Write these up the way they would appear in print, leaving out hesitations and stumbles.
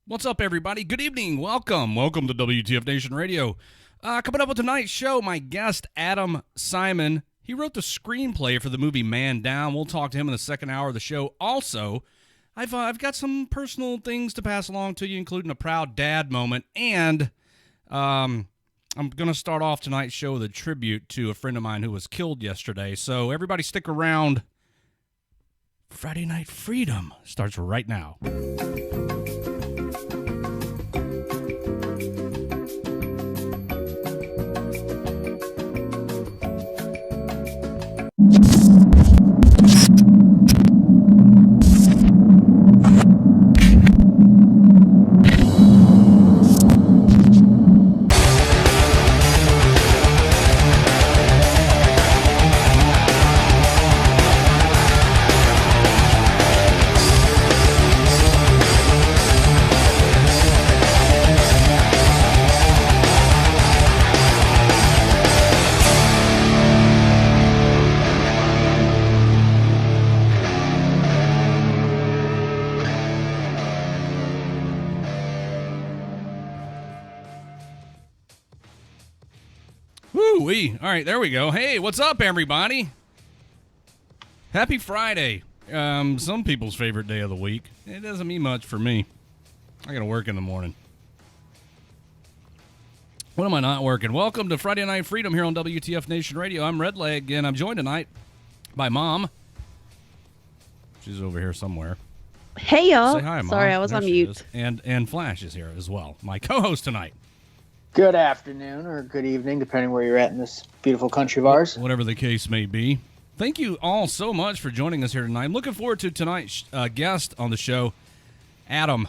What's up, everybody? Good evening. Welcome to WTF Nation Radio. Coming up with tonight's show, my guest, Adam Simon. He wrote the screenplay for the movie Man Down. We'll talk to him in the second hour of the show. Also, I've got some personal things to pass along to you, including a proud dad moment. And I'm going to start off tonight's show with a tribute to a friend of mine who was killed yesterday. So everybody stick around. Friday Night Freedom starts right now. All right, there we go. Hey, what's up, everybody? Happy Friday. Some people's favorite day of the week. It doesn't mean much for me. I got to work in the morning. When am I not working? Welcome to Friday Night Freedom here on WTF Nation Radio. I'm Redleg, and I'm joined tonight by Mom. She's over here somewhere. Hey, y'all. Say hi, Mom. Sorry, I was on mute. And Flash is here as well, my co-host tonight. Good afternoon or good evening, depending where you're at in this beautiful country of ours. Whatever the case may be. Thank you all so much for joining us here tonight. I'm looking forward to tonight's guest on the show, Adam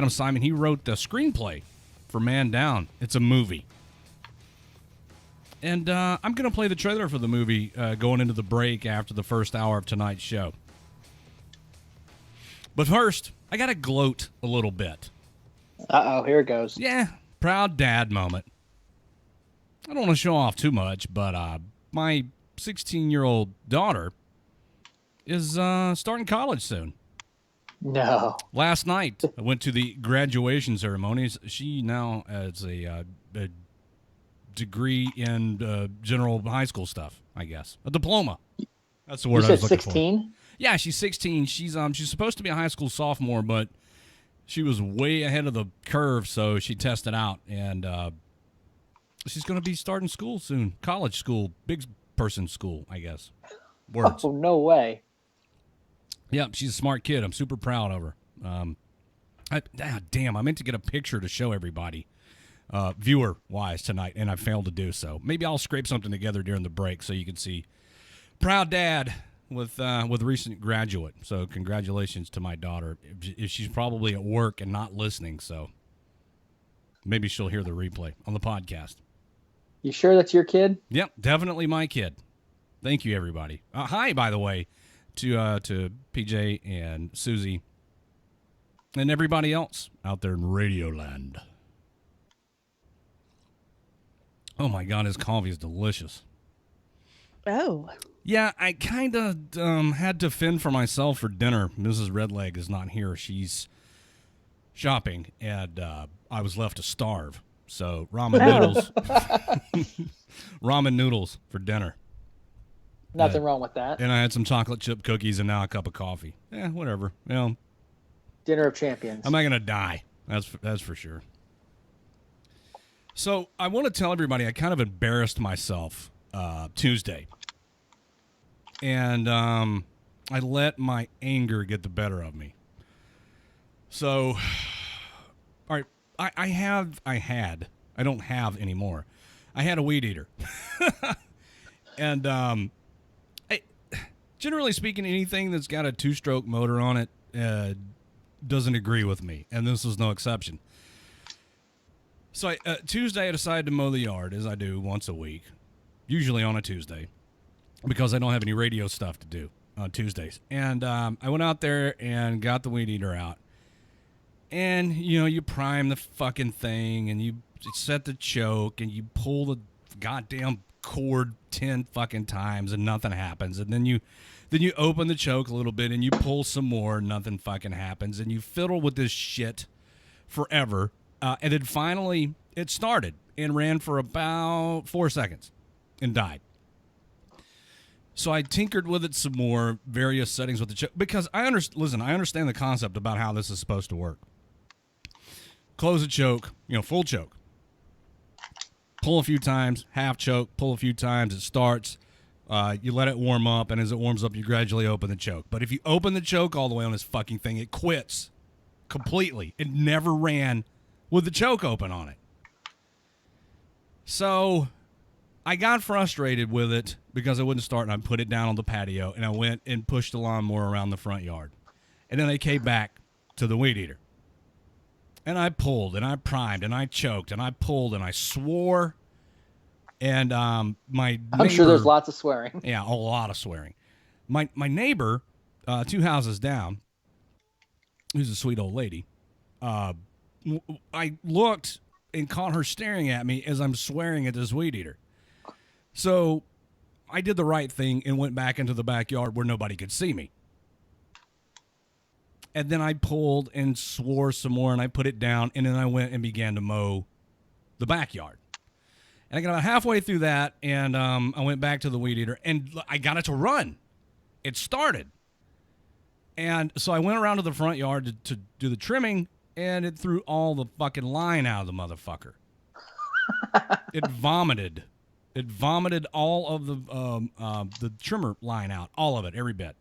Simon. He wrote the screenplay for Man Down. It's a movie. And I'm going to play the trailer for the movie going into the break after the first hour of tonight's show. But first, I got to gloat a little bit. Uh-oh, here it goes. Yeah. Proud dad moment. I don't want to show off too much, but my 16-year-old daughter is starting college soon. No. Last night, I went to the graduation ceremonies. She now has a degree in general high school stuff, I guess. A diploma. That's the word I was looking 16? for. Yeah, she's 16. She's supposed to be a high school sophomore, but she was way ahead of the curve, so she tested out, and she's going to be starting school soon. College school, big person school, I guess. Words. Oh, no way. Yeah, she's a smart kid. I'm super proud of her. Damn, I meant to get a picture to show everybody, viewer-wise, tonight, and I failed to do so. Maybe I'll scrape something together during the break so you can see. Proud dad with recent graduate. So congratulations to my daughter. She's probably at work and not listening, so maybe she'll hear the replay on the podcast. You sure that's your kid? Yep, definitely my kid. Thank you, everybody. Hi, by the way, to PJ and Susie and everybody else out there in Radioland. Oh my God, his coffee is delicious. Oh. Yeah, I kind of had to fend for myself for dinner. Mrs. Redleg is not here. She's shopping, and I was left to starve. So ramen noodles. Ramen noodles for dinner. Nothing wrong with that. And I had some chocolate chip cookies and now a cup of coffee. Yeah, whatever. You know, Dinner of champions. I'm not going to die. That's for sure. So I want to tell everybody I kind of embarrassed myself Tuesday. And I let my anger get the better of me. So, all right, I don't have anymore. I had a weed eater. And generally speaking, anything that's got a two-stroke motor on it doesn't agree with me, and this was no exception. So Tuesday, I decided to mow the yard, as I do once a week, usually on a Tuesday, because I don't have any radio stuff to do on Tuesdays. And I went out there and got the weed eater out. And, you know, you prime the fucking thing, and you set the choke, and you pull the goddamn cord 10 fucking times, and nothing happens. And then you open the choke a little bit, and you pull some more, and nothing fucking happens. And you fiddle with this shit forever. And then finally it started and ran for about 4 seconds and died. So I tinkered with it some more, various settings with the choke, because I understand the concept about how this is supposed to work. Close a choke, full choke. Pull a few times, half choke, pull a few times, it starts. You let it warm up, and as it warms up, you gradually open the choke. But if you open the choke all the way on this fucking thing, it quits completely. It never ran with the choke open on it. So I got frustrated with it because it wouldn't start, and I put it down on the patio, and I went and pushed the lawnmower around the front yard. And then I came back to the weed eater. And I pulled, and I primed, and I choked, and I pulled, and I swore. And my neighbor... I'm sure there's lots of swearing. Yeah, a lot of swearing. My neighbor, 2 houses down, who's a sweet old lady, I looked and caught her staring at me as I'm swearing at this weed eater. So I did the right thing and went back into the backyard where nobody could see me. And then I pulled and swore some more, and I put it down, and then I went and began to mow the backyard. And I got about halfway through that, and I went back to the weed eater, and I got it to run. It started. And so I went around to the front yard to do the trimming, and it threw all the fucking line out of the motherfucker. It vomited. It vomited all of the trimmer line out, all of it, every bit.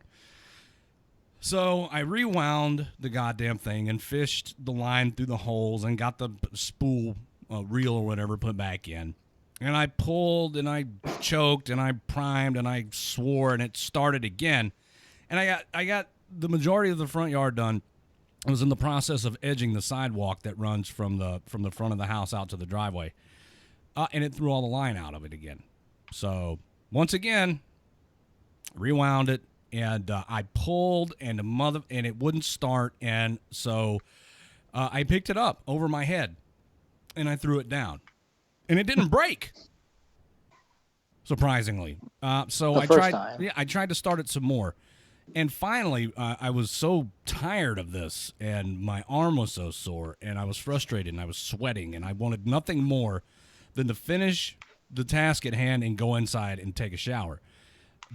So I rewound the goddamn thing and fished the line through the holes and got the spool reel or whatever put back in. And I pulled and I choked and I primed and I swore, and it started again. And I got the majority of the front yard done. I was in the process of edging the sidewalk that runs from the front of the house out to the driveway. And it threw all the line out of it again. So once again, rewound it. And I pulled, and it wouldn't start, and so I picked it up over my head, and I threw it down, and it didn't break, surprisingly. So I tried. Time. Yeah, I tried to start it some more, and finally, I was so tired of this, and my arm was so sore, and I was frustrated, and I was sweating, and I wanted nothing more than to finish the task at hand and go inside and take a shower.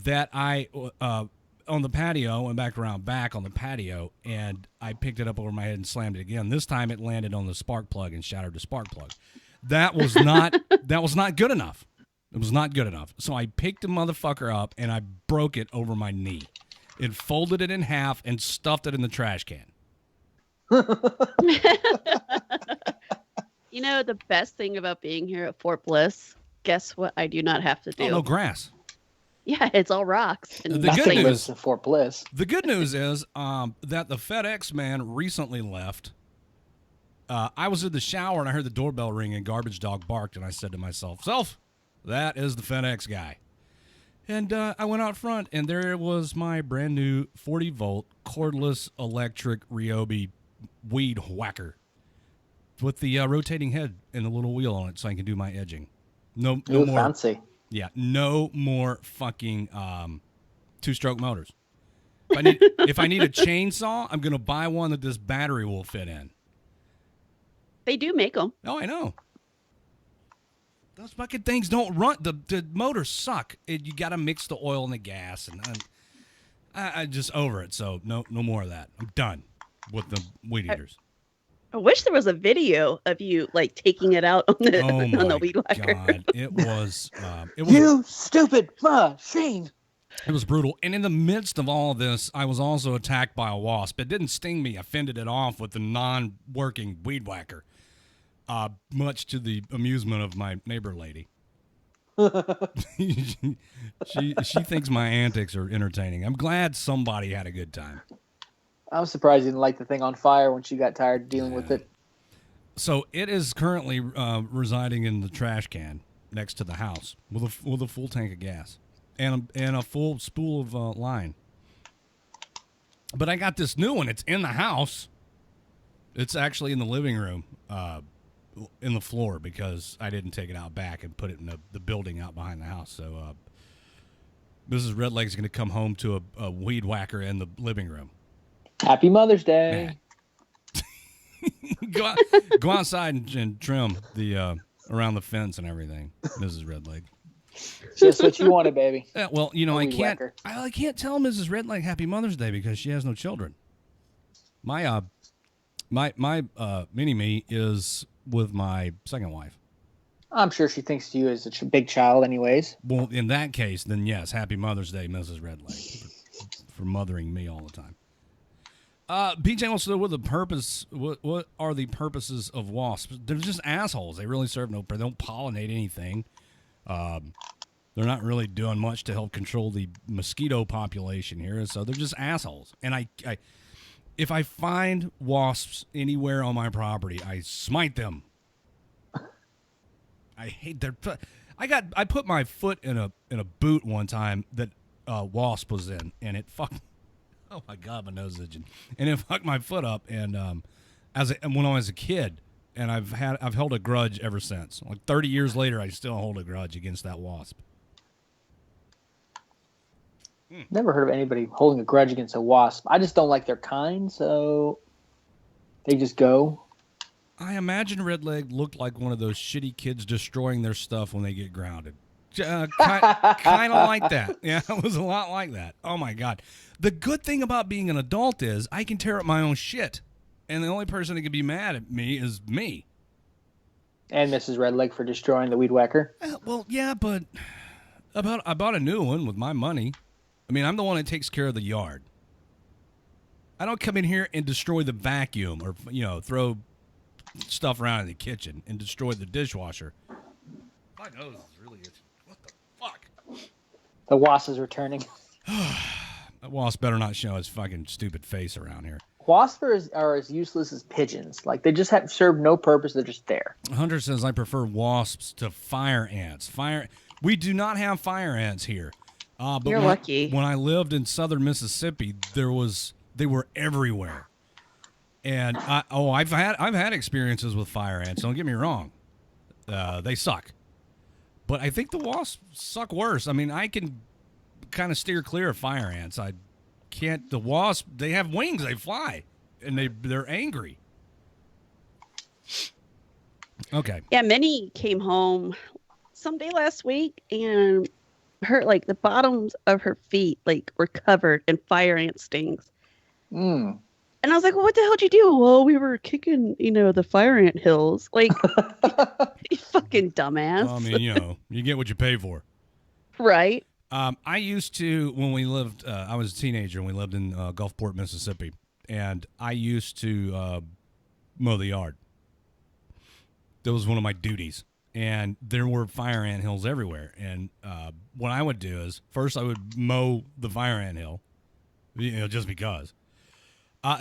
That I. On the patio, went back around back on the patio, and I picked it up over my head and slammed it again. This time it landed on the spark plug and shattered the spark plug. That was not good enough. It was not good enough. So I picked the motherfucker up and I broke it over my knee. It folded it in half and stuffed it in the trash can. You know, the best thing about being here at Fort Bliss, guess what I do not have to do? Oh, no grass. Yeah, it's all rocks. And The good news in Fort Bliss. The good news is that the FedEx man recently left. I was in the shower and I heard the doorbell ring and Garbage Dog barked, and I said to myself, that is the FedEx guy. And I went out front, and there was my brand new 40-volt cordless electric Ryobi weed whacker with the rotating head and the little wheel on it, so I can do my edging. No more Fancy. Yeah, no more fucking two-stroke motors. If I need a chainsaw, I'm gonna buy one that this battery will fit in. They do make them. Oh, I know. Those fucking things don't run. The motors suck. You got to mix the oil and the gas, and I just over it. So no more of that. I'm done with the weed eaters. I wish there was a video of you like taking it out on the on the weed whacker. God, it was you stupid machine. It was brutal. And in the midst of all of this, I was also attacked by a wasp. It didn't sting me. I fended it off with the non-working weed whacker, much to the amusement of my neighbor lady. she thinks my antics are entertaining. I'm glad somebody had a good time. I'm surprised you didn't light the thing on fire when she got tired of dealing with it. So it is currently residing in the trash can next to the house with a full tank of gas and a full spool of line. But I got this new one. It's in the house. It's actually in the living room, in the floor, because I didn't take it out back and put it in the building out behind the house. So Mrs. Redleg's going to come home to a weed whacker in the living room. Happy Mother's Day. Go outside and trim the around the fence and everything, Mrs. Redleg. Just what you wanted, baby. Well, I weed can't. whacker. I can't tell Mrs. Redleg Happy Mother's Day because she has no children. My mini me is with my second wife. I'm sure she thinks of you as a big child, anyways. Well, in that case, then yes, Happy Mother's Day, Mrs. Redleg, for mothering me all the time. PJ wants to know what are the purposes of wasps? They're just assholes. They really serve they don't pollinate anything. They're not really doing much to help control the mosquito population here, so they're just assholes. And if I find wasps anywhere on my property, I smite them. I hate their. I put my foot in a boot one time that wasp was in, and it fucked. Oh my God, my nose is itching, and it fucked my foot up. And when I was a kid, and I've held a grudge ever since. Like 30 years later, I still hold a grudge against that wasp. Never heard of anybody holding a grudge against a wasp. I just don't like their kind, so they just go. I imagine Redleg looked like one of those shitty kids destroying their stuff when they get grounded. Kind of like that. Yeah, it was a lot like that. Oh, my God. The good thing about being an adult is I can tear up my own shit, and the only person that can be mad at me is me. And Mrs. Redleg for destroying the weed whacker. Well, yeah, but I bought a new one with my money. I mean, I'm the one that takes care of the yard. I don't come in here and destroy the vacuum or, throw stuff around in the kitchen and destroy the dishwasher. My nose is really itchy. What the fuck? The wasp is returning. That wasp better not show his fucking stupid face around here. Wasps are as useless as pigeons. Like, they just serve no purpose. They're just there. Hunter says, I prefer wasps to fire ants. We do not have fire ants here. But You're lucky. When I lived in southern Mississippi, they were everywhere. And I've had experiences with fire ants. Don't get me wrong, they suck. But I think the wasps suck worse. I mean, I can kind of steer clear of fire ants. I can't. The wasp, they have wings, they fly, and they're angry. Okay. Yeah, Minnie came home someday last week, and the bottoms of her feet were covered in fire ant stings. Mm. And I was like, well, what the hell did you do? Well, we were kicking, the fire ant hills. You fucking dumbass. Well, I mean, you get what you pay for. Right. I used to, when we lived, I was a teenager and we lived in Gulfport, Mississippi. And I used to mow the yard. That was one of my duties. And there were fire ant hills everywhere. And what I would do is, first I would mow the fire ant hill, just because.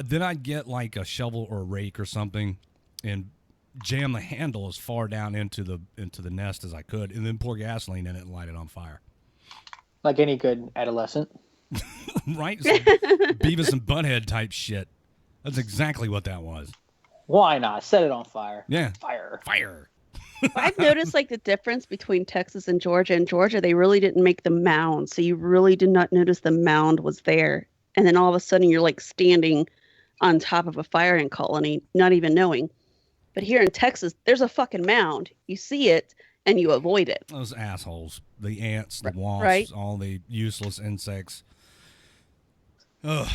Then I'd get like a shovel or a rake or something and jam the handle as far down into the nest as I could, and then pour gasoline in it and light it on fire. Like any good adolescent. Right? So Beavis and Butthead type shit. That's exactly what that was. Why not? Set it on fire. Yeah. Fire. I've noticed the difference between Texas and Georgia. In Georgia, they really didn't make the mound, so you really did not notice the mound was there. And then all of a sudden, you're standing on top of a fire ant colony, not even knowing. But here in Texas, there's a fucking mound. You see it, and you avoid it. Those assholes. The ants, the wasps, right? All the useless insects. Ugh.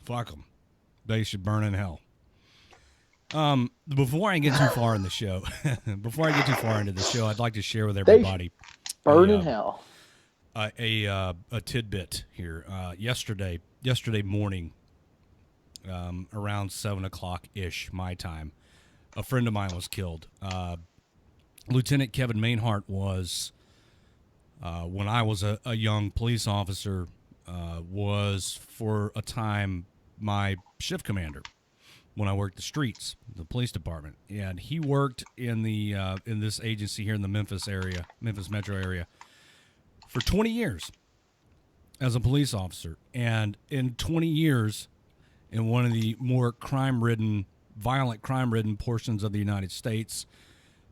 Fuck them. They should burn in hell. Before I get too far in the show, I'd like to share with everybody. Burn in hell. A tidbit here. Yesterday morning, around 7:00 ish my time, a friend of mine was killed. Lieutenant Kevin Mainhart was, when I was a young police officer, was for a time my shift commander when I worked the streets, the police department, and he worked in this agency here in the Memphis metro area, for 20 years as a police officer. And in 20 years, in one of the more violent crime-ridden portions of the United States,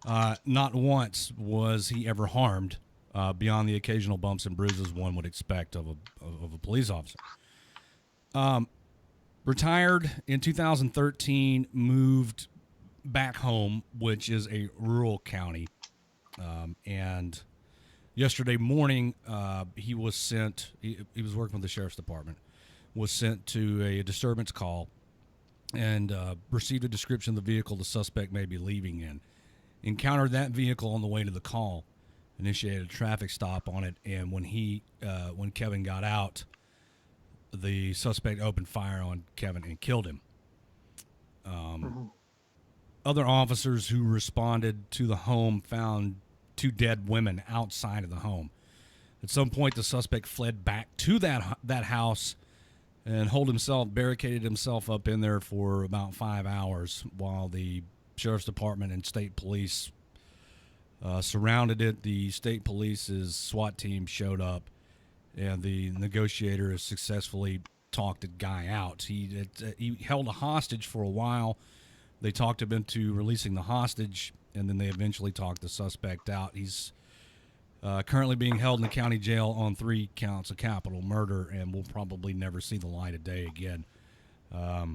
not once was he ever harmed beyond the occasional bumps and bruises one would expect of a police officer. Retired in 2013, moved back home, which is a rural county. And yesterday morning, he was sent, he was working with the sheriff's department, was sent to a disturbance call and received a description of the vehicle the suspect may be leaving in. Encountered that vehicle on the way to the call, initiated a traffic stop on it, and when Kevin got out, the suspect opened fire on Kevin and killed him. Other officers who responded to the home found 2 dead women outside of the home. At some point, the suspect fled back to that house and barricaded himself up in there for about 5 hours while the sheriff's department and state police surrounded it. The state police's SWAT team showed up, and the negotiator has successfully talked the guy out. He held a hostage for a while. They talked him into releasing the hostage, and then they eventually talked the suspect out. He's currently being held in the county jail on 3 counts of capital murder and will probably never see the light of day again. I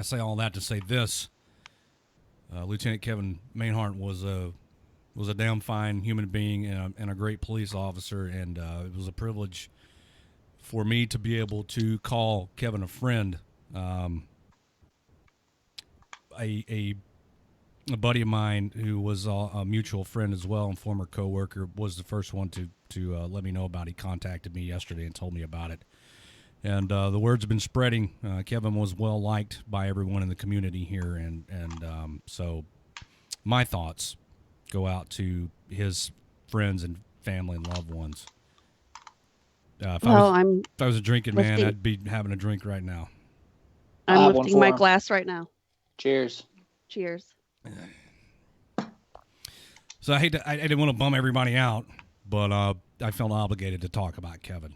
say all that to say this. Lieutenant Kevin Mainhart was a damn fine human being and a great police officer, and it was a privilege for me to be able to call Kevin a friend. A buddy of mine who was a mutual friend as well and former coworker was the first one to let me know about it. He contacted me yesterday and told me about it. And the word's been spreading. Kevin was well liked by everyone in the community here, and so my thoughts go out to his friends and family and loved ones. If I was a drinking man, I'd be having a drink right now. I'm lifting my glass right now. Cheers. Cheers. So I didn't want to bum everybody out, but I felt obligated to talk about Kevin.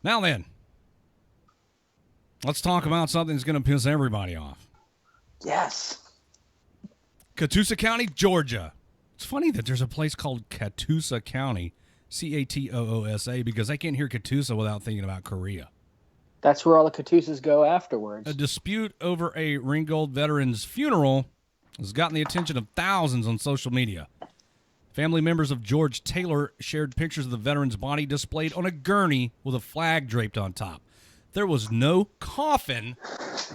Now then, let's talk about something that's going to piss everybody off. Yes. Catoosa County, Georgia. It's funny that there's a place called Catoosa County, Catoosa, because I can't hear Catoosa without thinking about Korea. That's where all the Catoosas go afterwards. A dispute over a Ringgold veteran's funeral has gotten the attention of thousands on social media. Family members of George Taylor shared pictures of the veteran's body displayed on a gurney with a flag draped on top. There was no coffin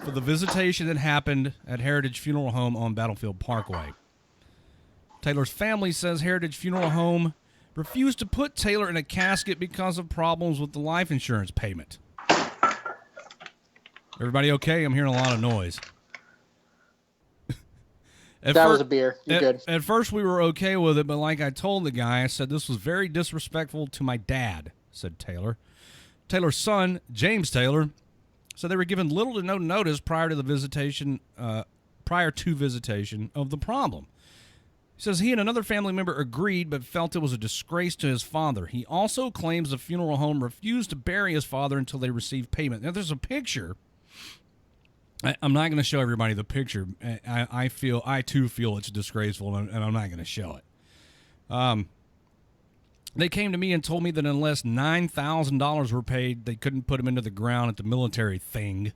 for the visitation that happened at Heritage Funeral Home on Battlefield Parkway. Taylor's family says Heritage Funeral Home refused to put Taylor in a casket because of problems with the life insurance payment. Everybody okay? I'm hearing a lot of noise. Was a beer. You're good. At first, we were okay with it, but like I told the guy, I said this was very disrespectful to my dad, said Taylor. Taylor's son, James Taylor, said they were given little to no notice prior to visitation of the problem. He says he and another family member agreed but felt it was a disgrace to his father. He also claims the funeral home refused to bury his father until they received payment. Now, there's a picture. I'm not going to show everybody the picture. I too feel it's disgraceful, and I'm not going to show it. They came to me and told me that unless $9,000 were paid, they couldn't put him into the ground at the military thing.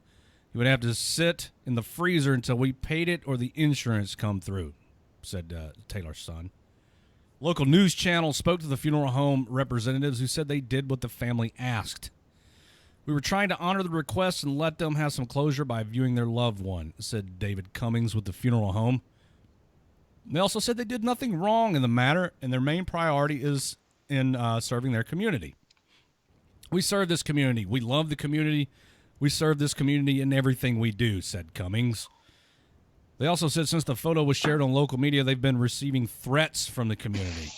He would have to sit in the freezer until we paid it or the insurance come through, said Taylor's son. Local news channel spoke to the funeral home representatives who said they did what the family asked. We were trying to honor the request and let them have some closure by viewing their loved one, said David Cummings with the funeral home. They also said they did nothing wrong in the matter, and their main priority is in serving their community. We serve this community. We love the community. We serve this community in everything we do, said Cummings. They also said since the photo was shared on local media, they've been receiving threats from the community.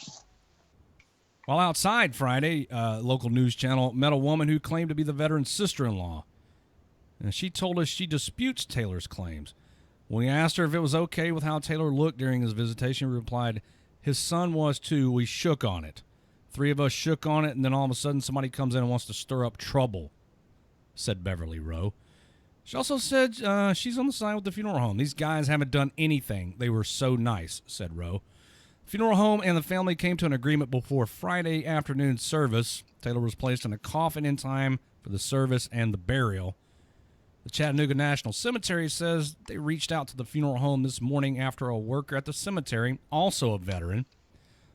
While outside Friday, local news channel met a woman who claimed to be the veteran's sister-in-law. And she told us she disputes Taylor's claims. When we asked her if it was okay with how Taylor looked during his visitation, she replied, his son was too. We shook on it. 3 of us shook on it, and then all of a sudden somebody comes in and wants to stir up trouble, said Beverly Rowe. She also said she's on the side with the funeral home. These guys haven't done anything. They were so nice, said Rowe. Funeral home and the family came to an agreement before Friday afternoon service. Taylor was placed in a coffin in time for the service and the burial. The Chattanooga National Cemetery says they reached out to the funeral home this morning after a worker at the cemetery, also a veteran,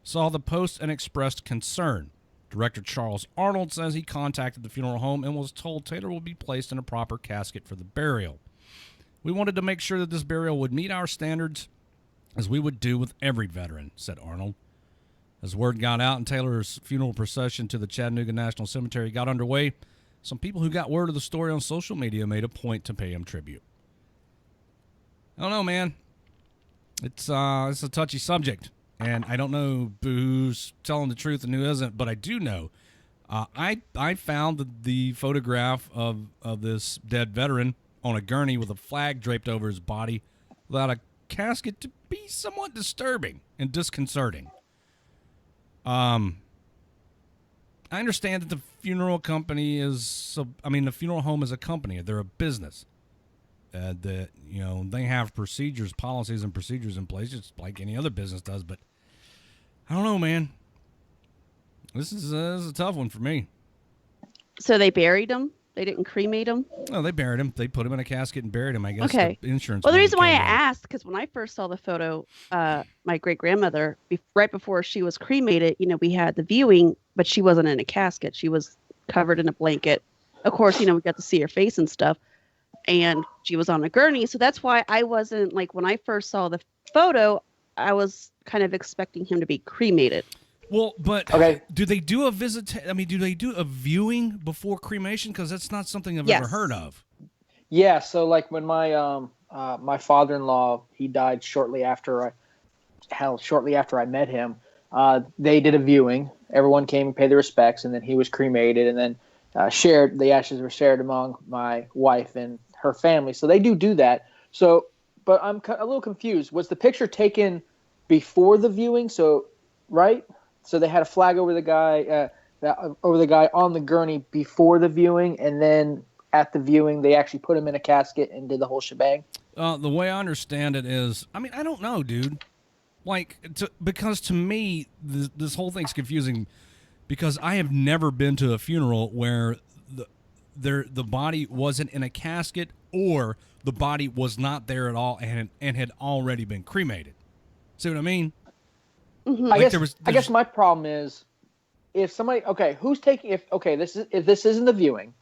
saw the post and expressed concern. Director Charles Arnold says he contacted the funeral home and was told Taylor will be placed in a proper casket for the burial. We wanted to make sure that this burial would meet our standards, as we would do with every veteran, said Arnold. As word got out and Taylor's funeral procession to the Chattanooga National Cemetery got underway, some people who got word of the story on social media made a point to pay him tribute. I don't know, man. It's a touchy subject, and I don't know who's telling the truth and who isn't, but I do know. I found the photograph of this dead veteran on a gurney with a flag draped over his body without a casket to be somewhat disturbing and disconcerting. I understand that the funeral company the funeral home is a company. They're a business. They have policies and procedures in place, just like any other business does. But I don't know, man. This is a tough one for me. So they buried him? They didn't cremate him? No, they buried him. They put him in a casket and buried him. I guess okay. The insurance. Well, the reason why I asked, because when I first saw the photo, my great-grandmother, right before she was cremated, we had the viewing, but she wasn't in a casket. She was covered in a blanket. Of course, we got to see her face and stuff, and she was on a gurney. So that's why I wasn't, when I first saw the photo, I was kind of expecting him to be cremated. Well, but okay. Do they do a do they do a viewing before cremation? Because that's not something I've ever heard of. Yeah, so when my my father-in-law, he died shortly after I met him. They did a viewing. Everyone came and paid their respects, and then he was cremated, and then the ashes were shared among my wife and her family. So they do that. So, but I'm a little confused. Was the picture taken before the viewing? So, right? So they had a flag over the guy on the gurney before the viewing, and then at the viewing they actually put him in a casket and did the whole shebang. The way I understand it is, I don't know, dude. Because to me, this whole thing's confusing, because I have never been to a funeral where the body wasn't in a casket or the body was not there at all and had already been cremated. See what I mean? Mm-hmm. I guess my problem is, if somebody if this isn't the viewing,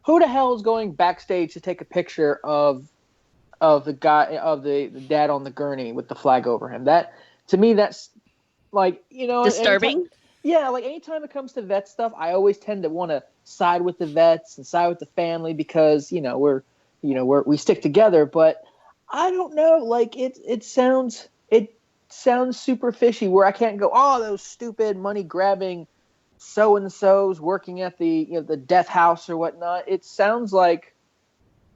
who the hell is going backstage to take a picture of the the dad on the gurney with the flag over him? That, to me, that's disturbing. Anytime it comes to vet stuff, I always tend to want to side with the vets and side with the family because we stick together. But I don't know, it sounds super fishy, where I can't go, oh, those stupid money grabbing so and so's working at the the death house or whatnot. It sounds like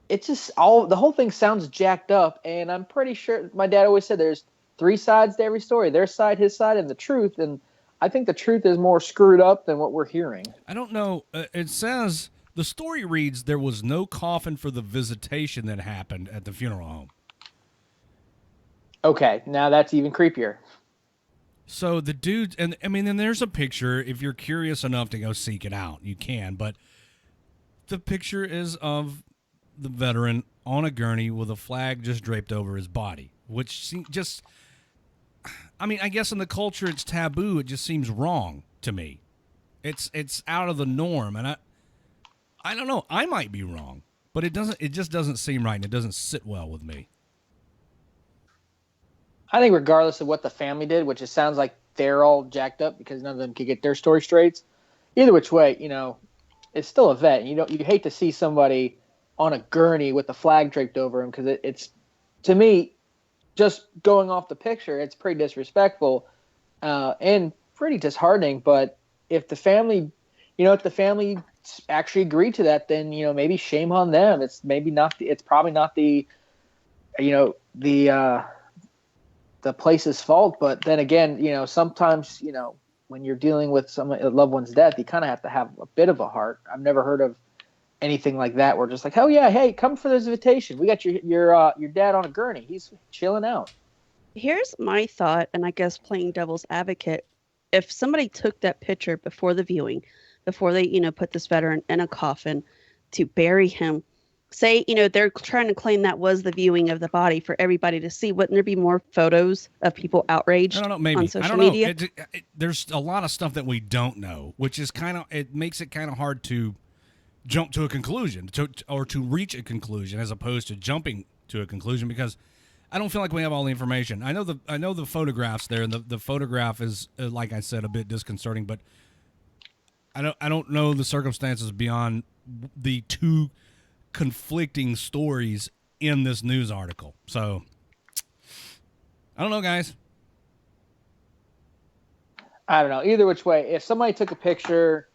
it's just the whole thing sounds jacked up, and I'm pretty sure my dad always said there's three sides to every story: their side, his side, and the truth. And I think the truth is more screwed up than what we're hearing. I don't know. It says, the story reads, there was no coffin for the visitation that happened at the funeral home. Okay, now that's even creepier. So the dude, and then there's a picture. If you're curious enough to go seek it out, you can. But the picture is of the veteran on a gurney with a flag just draped over his body, which just, I guess in the culture it's taboo. It just seems wrong to me. It's out of the norm, and I don't know. I might be wrong, but it just doesn't seem right, and it doesn't sit well with me. I think regardless of what the family did, which it sounds like they're all jacked up because none of them could get their story straight. Either which way, it's still a vet. You hate to see somebody on a gurney with a flag draped over him, because it's, to me, just going off the picture, it's pretty disrespectful and pretty disheartening. But if the family, actually agreed to that, then maybe shame on them. It's probably not the place's fault. But then again, sometimes, when you're dealing with a loved one's death, you kind of have to have a bit of a heart. I've never heard of anything like that where just like, oh yeah, hey, come for this invitation. We got your dad on a gurney. He's chilling out. Here's my thought, and I guess playing devil's advocate. If somebody took that picture before the viewing, before they, put this veteran in a coffin to bury him, say, they're trying to claim that was the viewing of the body for everybody to see. Wouldn't there be more photos of people outraged I don't know. Maybe on I social don't know. media? There's a lot of stuff that we don't know, which is it makes it kind of hard to jump to a conclusion, or to reach a conclusion, as opposed to jumping to a conclusion, because I don't feel like we have all the information. I know the photographs there, and the photograph is, like I said, a bit disconcerting, but I don't know the circumstances beyond the two conflicting stories in this news article. So I don't know, guys. I don't know. Either which way, if somebody took a picture,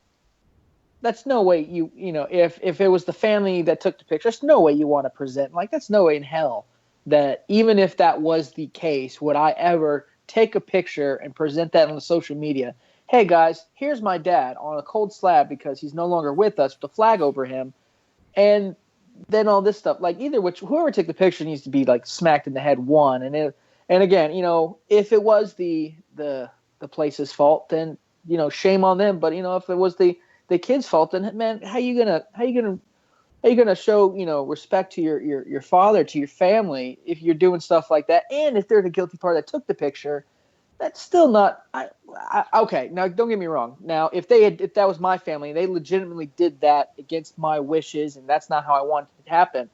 that's no way if it was the family that took the picture, there's no way you want to present. Like, that's no way in hell that, even if that was the case, would I ever take a picture and present that on the social media. Hey guys, here's my dad on a cold slab because he's no longer with us, with the flag over him. And then all this stuff, like, whoever took the picture needs to be like smacked in the head. And again, if it was the place's fault, then shame on them. But if it was the kid's fault, then man, how you gonna show respect to your father, to your family, if you're doing stuff like that? And if they're the guilty party that took the picture, that's still not. Okay, now don't get me wrong. Now, if that was my family, and they legitimately did that against my wishes, and that's not how I wanted it to happen,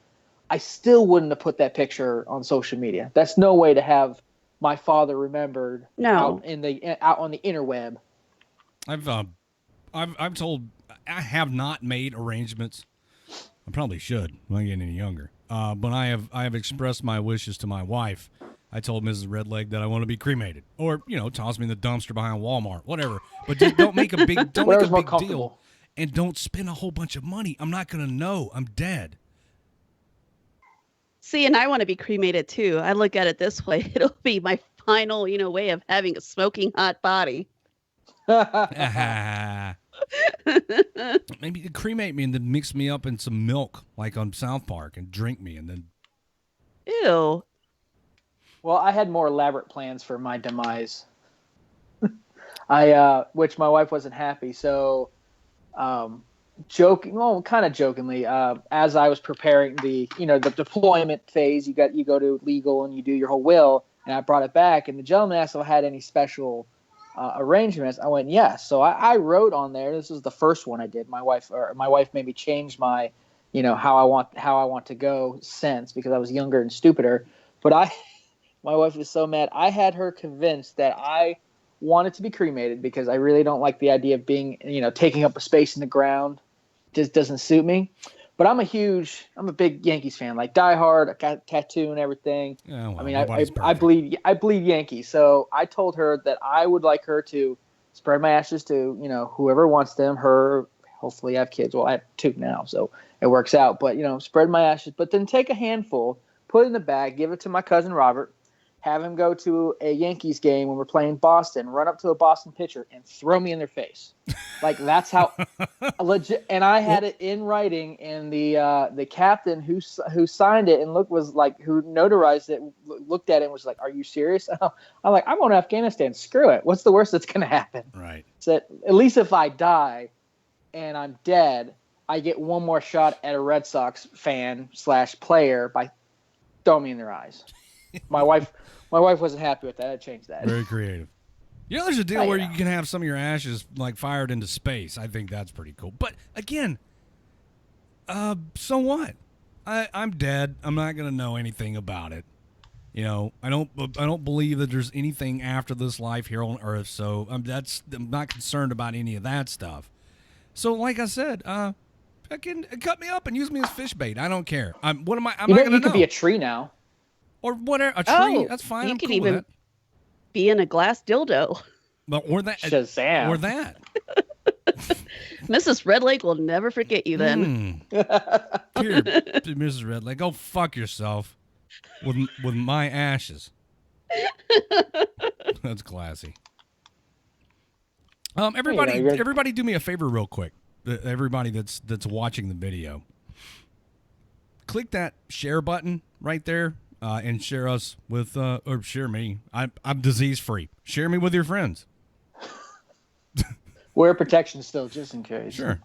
I still wouldn't have put that picture on social media. That's no way to have my father remembered out on the interweb. I've told, I have not made arrangements. I probably should when I get any younger. But I have expressed my wishes to my wife. I told Mrs. Redleg that I want to be cremated, or toss me in the dumpster behind Walmart, whatever. But just don't make a big deal, and don't spend a whole bunch of money. I'm not gonna know. I'm dead. See, and I want to be cremated too. I look at it this way: it'll be my final, way of having a smoking hot body. Maybe cremate me and then mix me up in some milk, like on South Park, and drink me, and then. Ew. Well, I had more elaborate plans for my demise. Which my wife wasn't happy. So, kind of jokingly, as I was preparing the deployment phase, you go to legal and you do your whole will, and I brought it back, and the gentleman asked if I had any special arrangements. I went, yes. So I wrote on there. This was the first one I did. My wife made me change my, how I want to go since, because I was younger and stupider. But my wife was so mad. I had her convinced that I wanted to be cremated because I really don't like the idea of being, taking up a space in the ground. Just doesn't suit me. But I'm a big Yankees fan, like diehard. I got a tattoo and everything. Yeah, well, I mean, I bleed Yankees. So I told her that I would like her to spread my ashes to, whoever wants them. Her, hopefully I have kids. Well, I have 2 now, so it works out. But, spread my ashes. But then take a handful, put it in the bag, give it to my cousin Robert, have him go to a Yankees game when we're playing Boston, run up to a Boston pitcher and throw me in their face. Like, that's how legit. And I had it in writing, and the captain who signed it and who notarized it, looked at it and was like, "Are you serious?" I'm like, "I'm going to Afghanistan. Screw it. What's the worst that's going to happen?" Right. So at least if I die and I'm dead, I get one more shot at a Red Sox fan / player by throwing me in their eyes. My wife wasn't happy with that. I changed that. Very creative. There's a deal where you can have some of your ashes like fired into space. I think that's pretty cool. But again, so what? I'm dead. I'm not gonna know anything about it. I don't believe that there's anything after this life here on Earth. So I'm not concerned about any of that stuff. So like I said, fucking cut me up and use me as fish bait. I don't care. I'm not gonna know. You could be a tree now. Or whatever, a tree. Oh, that's fine. You I'm could cool even with that. be in a glass dildo. But or that. Shazam. Or that. Mrs. Redleg will never forget you then. Here, Mrs. Redleg, go fuck yourself with my ashes. That's classy. Everybody, do me a favor, real quick. Everybody that's watching the video, click that share button right there. And share us with, or share me. I'm disease free. Share me with your friends. Wear protection still, just in case. Sure.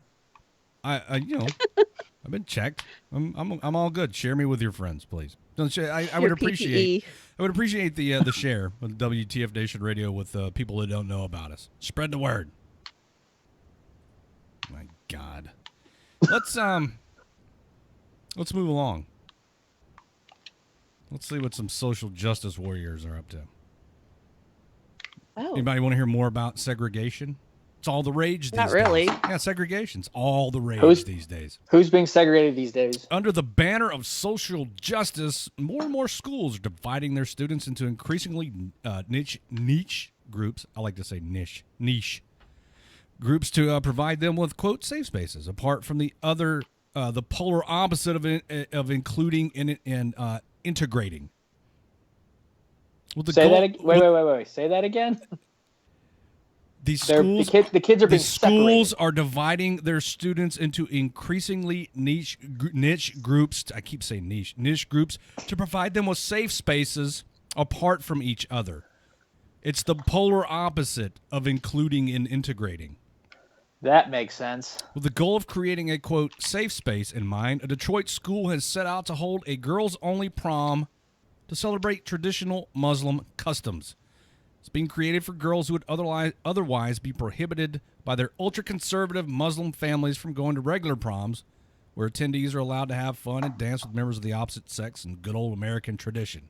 I've been checked. I'm all good. Share me with your friends, please. Don't share, I Your would appreciate PPE. I would appreciate the share with WTF Nation Radio with people that don't know about us. Spread the word. My God. Let's move along. Let's see what some social justice warriors are up to. Oh, Anybody want to hear more about segregation? It's all the rage these not really. days. Yeah, segregation's all the rage these days. Who's being segregated these days? Under the banner of social justice, more and more schools are dividing their students into increasingly niche groups. I like to say niche groups to provide them with, quote, safe spaces, apart from the other, the polar opposite of including and integrating. Wait. Say that again. The kids are being schools separated. are dividing their students into increasingly niche groups. I keep saying niche groups to provide them with safe spaces apart from each other. It's the polar opposite of including and integrating. That makes sense. With the goal of creating a, quote, safe space in mind, a Detroit school has set out to hold a girls-only prom to celebrate traditional Muslim customs. It's being created for girls who would otherwise be prohibited by their ultra-conservative Muslim families from going to regular proms, where attendees are allowed to have fun and dance with members of the opposite sex in good old American tradition.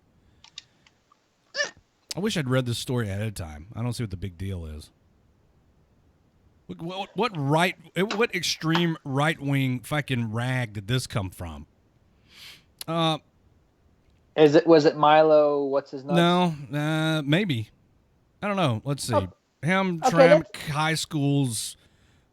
I wish I'd read this story ahead of time. I don't see what the big deal is. What extreme right-wing fucking rag did this come from? Was it Milo? What's his name? No, maybe. I don't know. Let's see. Okay, High School's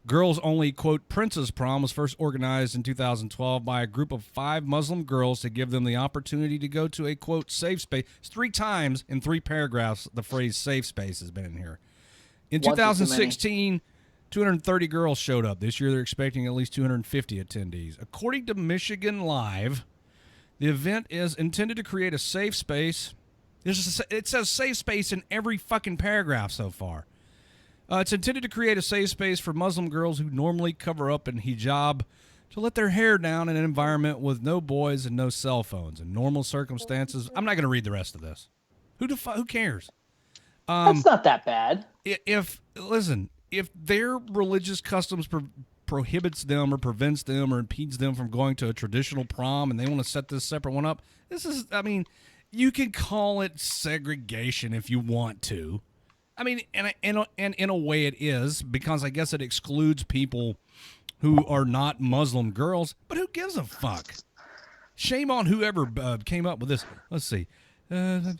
girls-only, quote, Princess Prom was first organized in 2012 by a group of 5 Muslim girls to give them the opportunity to go to a, quote, safe space. It's 3 times in 3 paragraphs the phrase safe space has been in here. In 2016, 230 girls showed up. This year they're expecting at least 250 attendees. According to Michigan Live, the event is intended to create a safe space. It says safe space in every fucking paragraph so far. It's intended to create a safe space for Muslim girls who normally cover up in hijab to let their hair down in an environment with no boys and no cell phones. In normal circumstances, I'm not going to read the rest of this. Who cares? That's not that bad. If their religious customs prohibits them or prevents them or impedes them from going to a traditional prom and they want to set this separate one up, you can call it segregation if you want to. I mean, and in a way it is, because I guess it excludes people who are not Muslim girls, but who gives a fuck? Shame on whoever came up with this. Let's see. An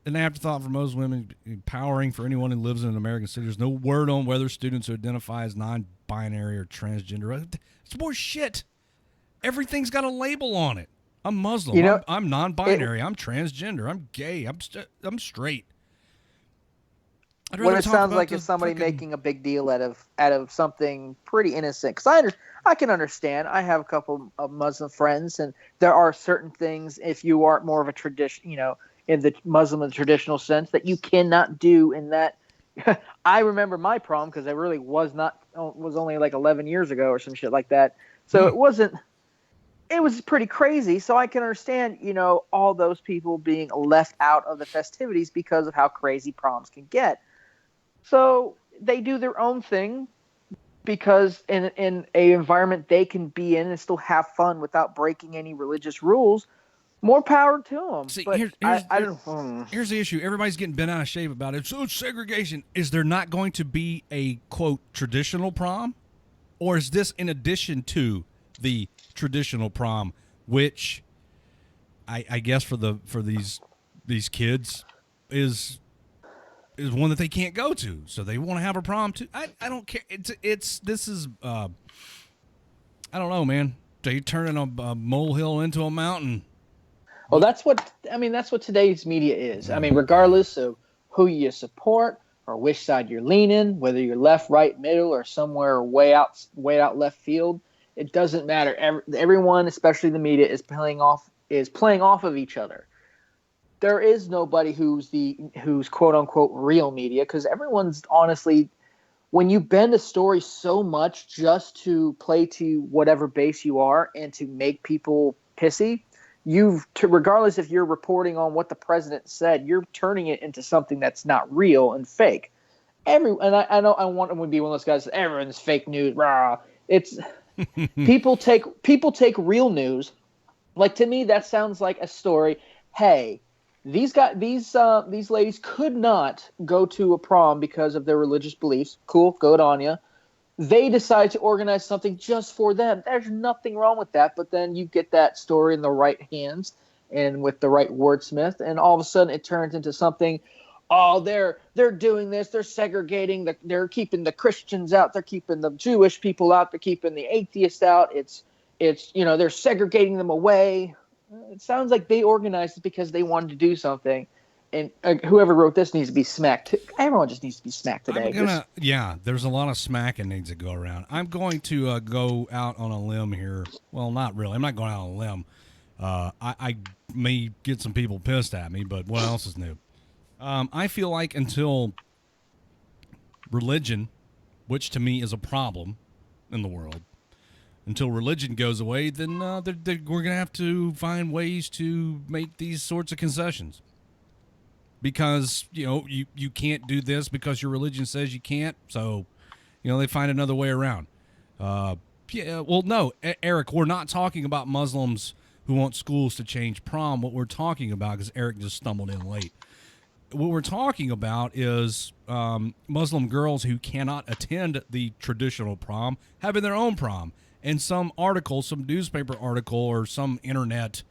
afterthought for most women, empowering for anyone who lives in an American city. There's no word on whether students who identify as non-binary or transgender. It's more shit. Everything's got a label on it. I'm Muslim. I'm non-binary. I'm transgender. I'm gay. I'm straight. What it sounds like is somebody making a big deal out of something pretty innocent. Because I can understand. I have a couple of Muslim friends, and there are certain things, if you are more of a tradition, in the Muslim traditional sense, that you cannot do in that. I remember my prom because I really was only like 11 years ago or some shit like that. So it was pretty crazy. So I can understand, all those people being left out of the festivities because of how crazy proms can get. So they do their own thing because in a environment they can be in and still have fun without breaking any religious rules. More power to them. See, but here's the issue. Everybody's getting bent out of shape about it. So it's segregation. Is there not going to be a, quote, traditional prom? Or is this in addition to the traditional prom, which I guess for these kids is one that they can't go to, so they want to have a prom too. I don't care. This is I don't know, man. They turning a molehill into a mountain. Well, that's what today's media is. I mean, regardless of who you support or which side you're leaning, whether you're left, right, middle, or somewhere way out left field, it doesn't matter. Everyone, especially the media, is playing off of each other. There is nobody who's quote unquote real media, because everyone's honestly when you bend a story so much just to play to whatever base you are and to make people pissy, regardless if you're reporting on what the president said, you're turning it into something that's not real and fake. I know I want to be one of those guys that everyone's fake news. Rah. It's people take real news. Like, to me, that sounds like a story. Hey, these ladies could not go to a prom because of their religious beliefs. Cool, good on you. They decide to organize something just for them. There's nothing wrong with that. But then you get that story in the right hands and with the right wordsmith, and all of a sudden it turns into something. Oh, they're doing this. They're segregating. They're keeping the Christians out. They're keeping the Jewish people out. They're keeping the atheists out. It's they're segregating them away. It sounds like they organized it because they wanted to do something, and whoever wrote this needs to be smacked. Everyone just needs to be smacked today. There's a lot of smacking needs to go around. I'm going to go out on a limb here. Well, not really. I'm not going out on a limb. I may get some people pissed at me, but what else is new? I feel like until religion, which to me is a problem in the world, until religion goes away, then we're going to have to find ways to make these sorts of concessions. Because, you can't do this because your religion says you can't, so, they find another way around. No, Eric, we're not talking about Muslims who want schools to change prom. What we're talking about, because Eric just stumbled in late, what we're talking about is Muslim girls who cannot attend the traditional prom having their own prom. And some article, some newspaper article, or some internet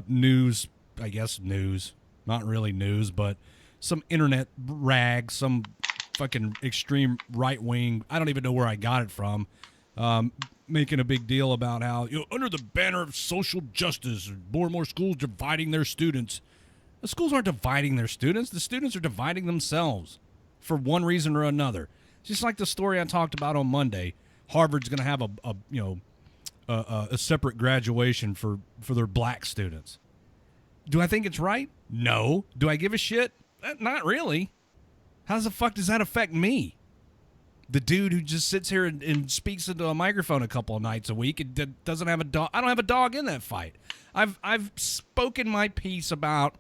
news, I guess news, not really news, but some internet rag, some fucking extreme right wing, I don't even know where I got it from, making a big deal about how, under the banner of social justice, more and more schools dividing their students. The schools aren't dividing their students. The students are dividing themselves for one reason or another. Just like the story I talked about on Monday. Harvard's going to have a separate graduation for their black students. Do I think it's right? No. Do I give a shit? Not really. How the fuck does that affect me? The dude who just sits here and speaks into a microphone a couple of nights a week and doesn't have a dog. I don't have a dog in that fight. I've spoken my piece about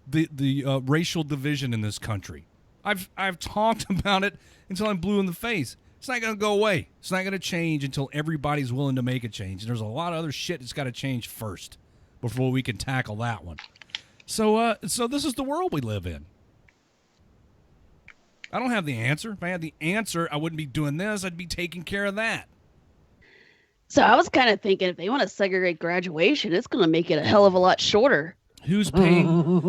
the racial division in this country. I've talked about it until I'm blue in the face. It's not going to go away. It's not going to change until everybody's willing to make a change. And there's a lot of other shit that's got to change first before we can tackle that one. So this is the world we live in. I don't have the answer. If I had the answer, I wouldn't be doing this. I'd be taking care of that. So I was kind of thinking if they want to segregate graduation, it's going to make it a hell of a lot shorter. Who's paying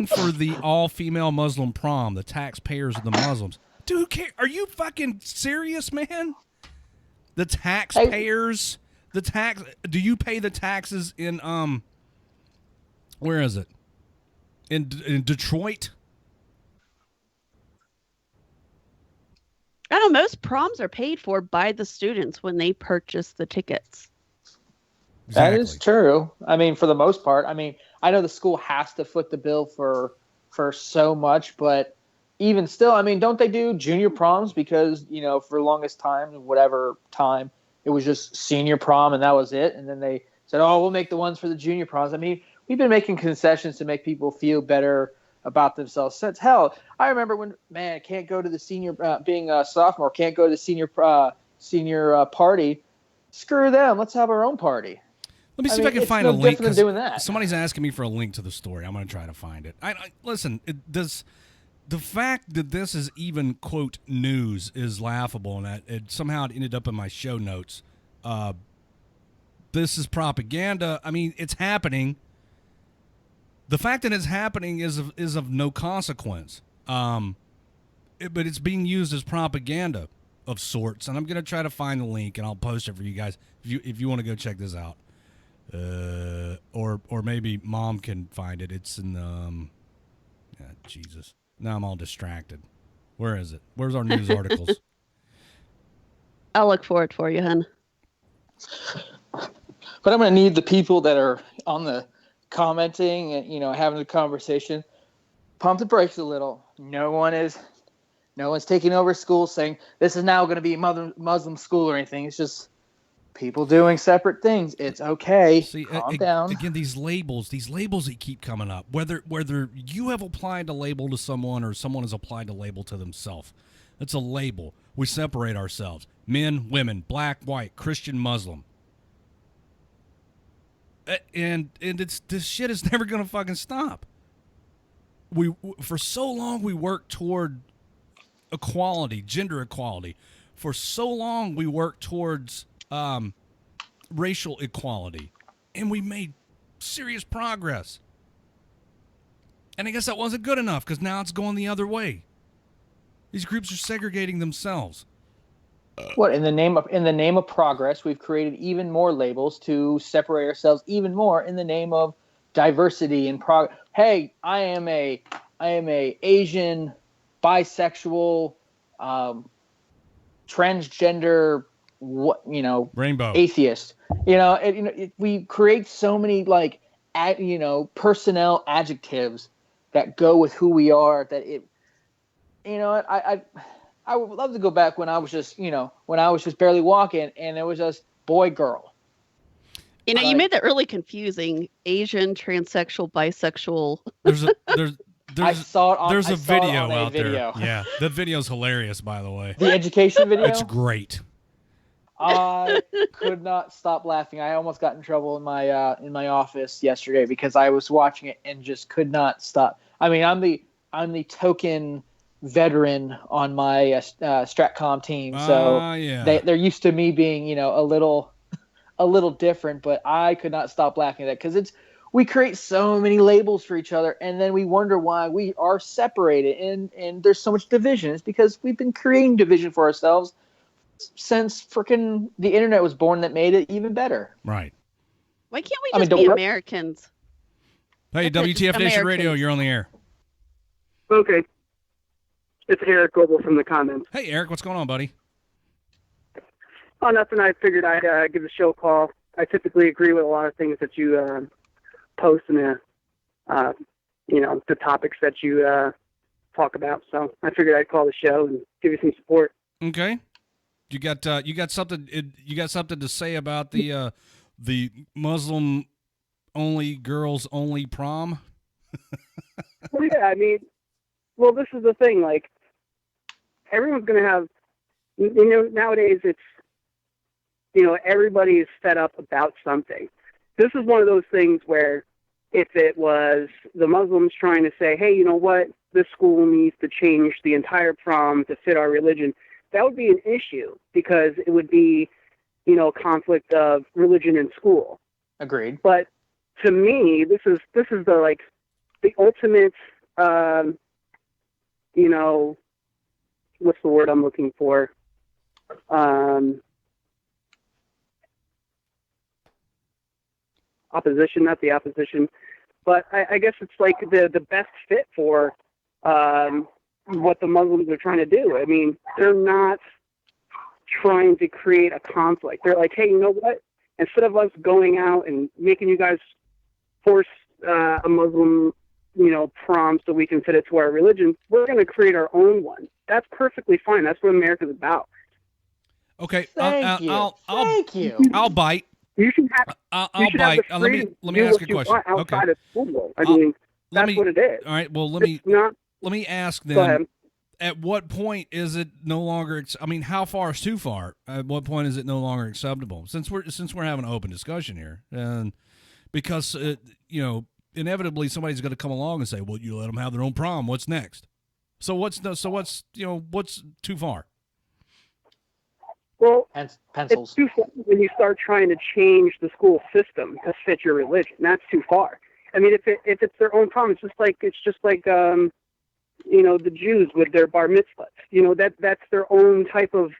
for the all-female Muslim prom? The taxpayers of the Muslims. Dude, who cares? Are you fucking serious, man? The taxpayers, do you pay the taxes in, where is it? In Detroit? I don't know, most proms are paid for by the students when they purchase the tickets. Exactly. That is true. I mean, for the most part. I mean, I know the school has to foot the bill for so much, but even still, I mean, don't they do junior proms? Because, for the longest time, whatever time, it was just senior prom and that was it. And then they said, oh, we'll make the ones for the junior proms. I mean, we've been making concessions to make people feel better about themselves since hell. I remember when, man, can't go to the senior, being a sophomore, can't go to the senior party. Screw them. Let's have our own party. Let me see if I can find a link. Doing that. Somebody's asking me for a link to the story. I'm going to try to find it. Listen, the fact that this is even, quote, news is laughable, and it somehow ended up in my show notes. This is propaganda. I mean, it's happening. The fact that it's happening is of no consequence. But it's being used as propaganda of sorts, and I'm going to try to find the link, and I'll post it for you guys if you want to go check this out. Or maybe Mom can find it. It's in Jesus. Now I'm all distracted. Where is it? Where's our news articles? I'll look for it for you, hun. But I'm going to need the people that are on the commenting and, having the conversation. Pump the brakes a little. No one is No one's taking over schools saying this is now going to be Muslim school or anything. It's just people doing separate things. It's okay. See, calm down. Again, these labels that keep coming up, whether you have applied a label to someone or someone has applied a label to themselves, it's a label. We separate ourselves: men, women, black, white, Christian, Muslim. And this shit is never gonna fucking stop. For so long we worked toward equality, gender equality. For so long we worked towards racial equality, and we made serious progress. And I guess that wasn't good enough because now it's going the other way. These groups are segregating themselves. What in the name of progress, we've created even more labels to separate ourselves even more in the name of diversity and progress. Hey, I am a Asian, bisexual, transgender, Rainbow atheist. We create so many personnel adjectives that go with who we are that it. I would love to go back when I was just barely walking and it was just boy girl. You made that really confusing. Asian, transsexual, bisexual. I saw it on there's a video out there. Yeah, that video's hilarious, by the way. The education video. It's great. I could not stop laughing. I almost got in trouble in my office yesterday because I was watching it and just could not stop. I mean, I'm the token veteran on my Stratcom team, so yeah. they're used to me being a little different, but I could not stop laughing at that because we create so many labels for each other and then we wonder why we are separated and there's so much division. It's because we've been creating division for ourselves since frickin' the internet was born, that made it even better. Right. Why can't we just be Americans? Hey, WTF Nation Radio, you're on the air. Okay. It's Eric Goebel from the comments. Hey, Eric, what's going on, buddy? Oh, nothing. I figured I'd give the show a call. I typically agree with a lot of things that you post in the topics that you talk about. So I figured I'd call the show and give you some support. Okay. You got something to say about the Muslim only girls only prom? Well, yeah, I mean, this is the thing. Like, everyone's going to have, nowadays it's, everybody is fed up about something. This is one of those things where if it was the Muslims trying to say, hey, you know what, this school needs to change the entire prom to fit our religion, that would be an issue because it would be, conflict of religion and school. Agreed. But to me, this is the ultimate, what's the word I'm looking for? Opposition, not the opposition, but I guess it's like the best fit for what the Muslims are trying to do. I mean, they're not trying to create a conflict. They're like, hey, you know what? Instead of us going out and making you guys force a Muslim, prom so we can fit it to our religion, we're going to create our own one. That's perfectly fine. That's what America's about. Okay, Thank you. I'll bite. You should have. I'll bite. Let me ask you a question. Outside of school. I mean, that's what it is. All right. Well, let me ask then. Go ahead. At what point is it no longer? How far is too far? At what point is it no longer acceptable? Since we're having an open discussion here, and because inevitably somebody's going to come along and say, "Well, you let them have their own prom. What's next?" So what's too far? Well, pencils. It's too far when you start trying to change the school system to fit your religion. That's too far. I mean, if it's their own prom, it's just like the Jews with their bar mitzvahs. That's their own type of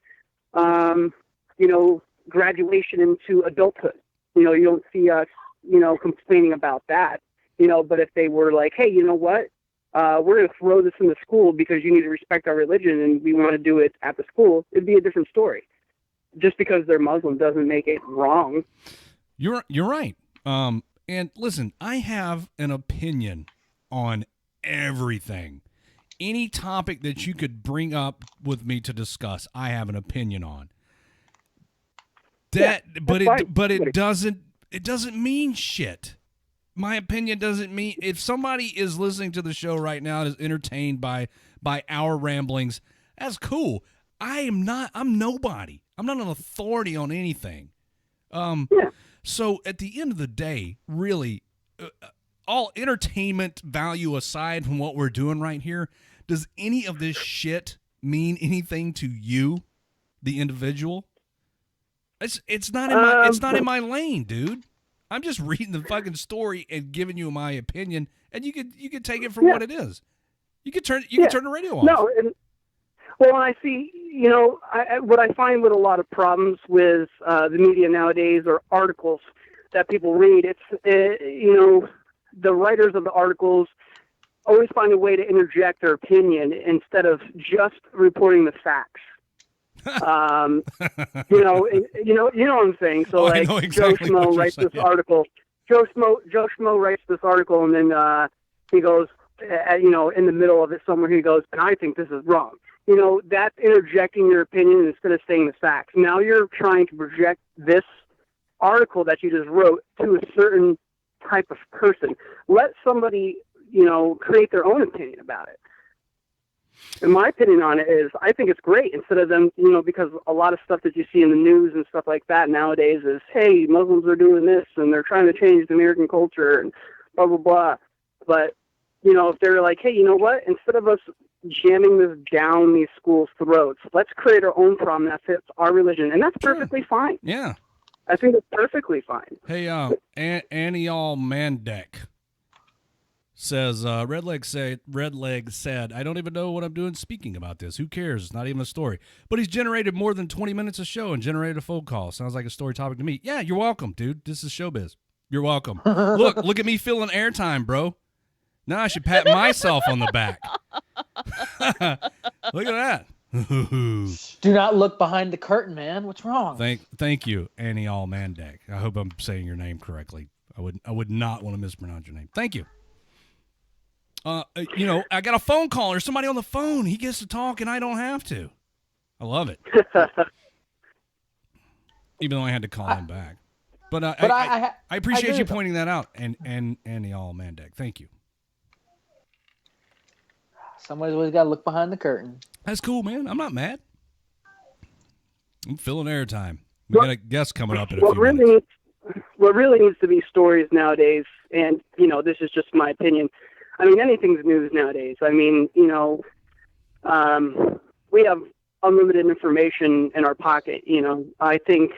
graduation into adulthood. You don't see us complaining about that. But if they were like, hey, you know what? We're going to throw this in the school because you need to respect our religion and we want to do it at the school, it'd be a different story. Just because they're Muslim doesn't make it wrong. You're right. And listen, I have an opinion on everything. any topic that you could bring up with me to discuss, I have an opinion on. But it doesn't mean shit. My opinion doesn't mean, if somebody is listening to the show right now and is entertained by our ramblings, that's cool. I'm nobody. I'm not an authority on anything. So at the end of the day, really, all entertainment value aside from what we're doing right here, does any of this shit mean anything to you, the individual? It's not in my lane, dude. I'm just reading the fucking story and giving you my opinion, and you could take it for what it is. You could turn the radio off. No, well, I see. What I find with a lot of problems with the media nowadays are articles that people read. It's the writers of the articles always find a way to interject their opinion instead of just reporting the facts. You know what I'm saying. So like Joe Schmo writes this article. Joe Schmo writes this article, and then he goes, in the middle of it somewhere, he goes, and I think this is wrong. That's interjecting your opinion instead of saying the facts. Now you're trying to project this article that you just wrote to a certain type of person. Let somebody, create their own opinion about it. And my opinion on it is, I think it's great instead of them, because a lot of stuff that you see in the news and stuff like that nowadays is, hey, Muslims are doing this and they're trying to change the American culture and blah, blah, blah. But, if they're like, hey, you know what? Instead of us jamming this down these schools' throats, let's create our own prom that fits our religion. And that's perfectly fine. Yeah. I think it's perfectly fine. Hey, Annie All Mandek says, Redleg said, I don't even know what I'm doing speaking about this. Who cares? It's not even a story. But he's generated more than 20 minutes of show and generated a phone call. Sounds like a story topic to me. Yeah, you're welcome, dude. This is showbiz. You're welcome. Look at me filling airtime, bro. Now I should pat myself on the back. Look at that. Do not look behind the curtain, man. What's wrong? Thank you, Annie All Mandek. I hope I'm saying your name correctly. I would not want to mispronounce your name. Thank you. I got a phone call or somebody on the phone. He gets to talk and I don't have to. I love it. Even though I had to call him back. But I appreciate you pointing that out, and Annie All Mandek. Thank you. Somebody's always got to look behind the curtain. That's cool, man. I'm not mad. I'm filling airtime. We got a guest coming up in a few minutes. What really needs to be stories nowadays, and, this is just my opinion. I mean, anything's news nowadays. I mean, we have unlimited information in our pocket. I think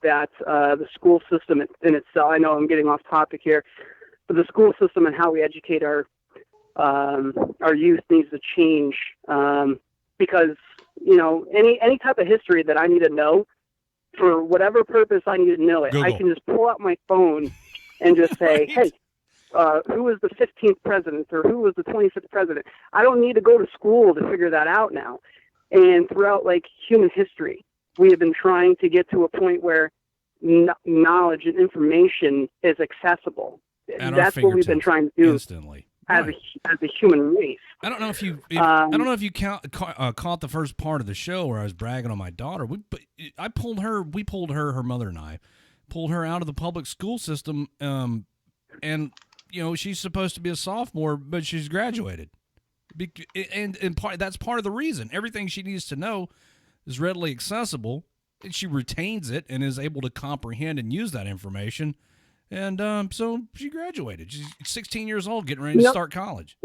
that the school system in itself, I know I'm getting off topic here, but the school system and how we educate our youth needs to change, because, any type of history that I need to know, for whatever purpose I need to know it, Google. I can just pull out my phone and just say, hey, who was the 15th president or who was the 25th president? I don't need to go to school to figure that out now. And throughout human history, we have been trying to get to a point where knowledge and information is accessible. That's what we've been trying to do instantly as a human race. I don't know if you caught the first part of the show where I was bragging on my daughter. We pulled her mother and I pulled her out of the public school system, and she's supposed to be a sophomore, but she's graduated. And that's part of the reason. Everything she needs to know is readily accessible, and she retains it and is able to comprehend and use that information. And so she graduated. She's 16 years old, getting ready to start college.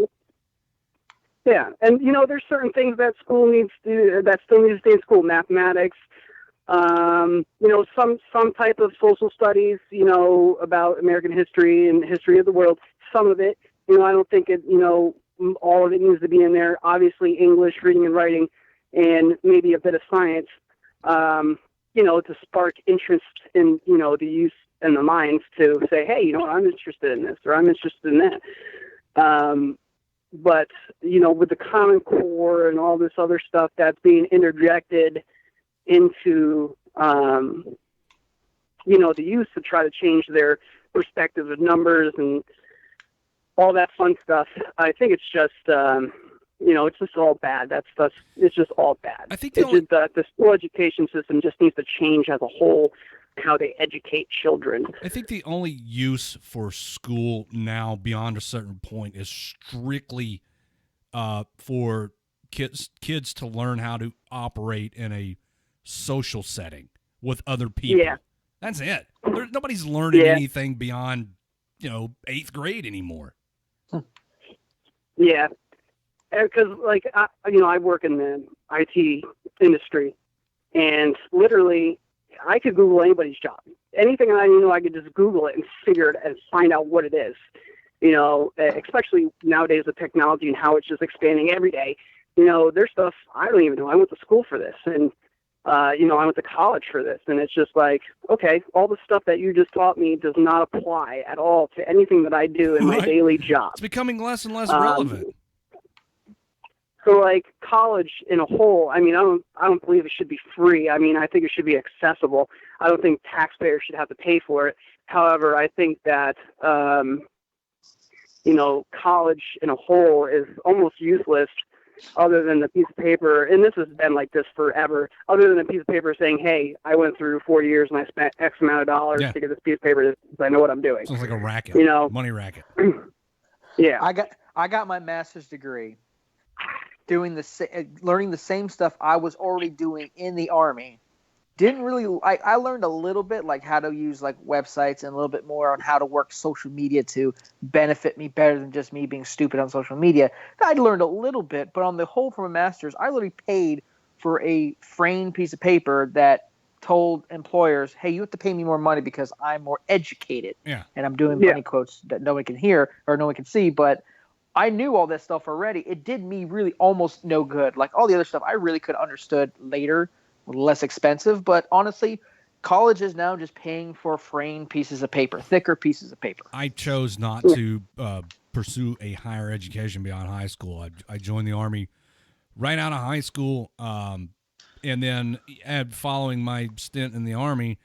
Yeah, and there's certain things that still needs to stay in school. Mathematics, some type of social studies, about American history and history of the world. Some of it, I don't think it, all of it needs to be in there. Obviously, English, reading and writing, and maybe a bit of science, to spark interest in, the youth and the minds to say, hey, I'm interested in this or I'm interested in that. But, with the Common Core and all this other stuff that's being interjected into, the youth to try to change their perspective of numbers and all that fun stuff, I think it's just, it's just all bad. It's just all bad. I think the school education system just needs to change as a whole, how they educate children. I think the only use for school now beyond a certain point is strictly for kids to learn how to operate in a social setting with other people. Yeah. That's it. Nobody's learning anything beyond, 8th grade anymore. Yeah. Because, I work in the IT industry, and literally I could Google anybody's job. Anything I could just Google it and figure it and find out what it is. Especially nowadays with technology and how it's just expanding every day. There's stuff I don't even know. I went to school for this, and I went to college for this, and it's just like, okay, all the stuff that you just taught me does not apply at all to anything that I do in my daily job. It's becoming less and less relevant. So, college in a whole, I don't believe it should be free. I think it should be accessible. I don't think taxpayers should have to pay for it. However, I think that, college in a whole is almost useless other than the piece of paper, and this has been like this forever, other than a piece of paper saying, hey, I went through 4 years and I spent X amount of dollars to get this piece of paper because I know what I'm doing. Sounds like a racket, money racket. Yeah. I got my master's degree learning the same stuff I was already doing in the Army. I learned a little bit how to use websites and a little bit more on how to work social media to benefit me better than just me being stupid on social media. I learned a little bit, but on the whole, from a master's, I literally paid for a framed piece of paper that told employers, hey, you have to pay me more money because I'm more educated. Yeah. And I'm doing money quotes that no one can hear or no one can see, but I knew all this stuff already. It did me really almost no good. All the other stuff I really could have understood later, less expensive, but honestly, college is now just paying for framed pieces of paper, thicker pieces of paper. I chose not to pursue a higher education beyond high school. I joined the Army right out of high school, and then following my stint in the Army,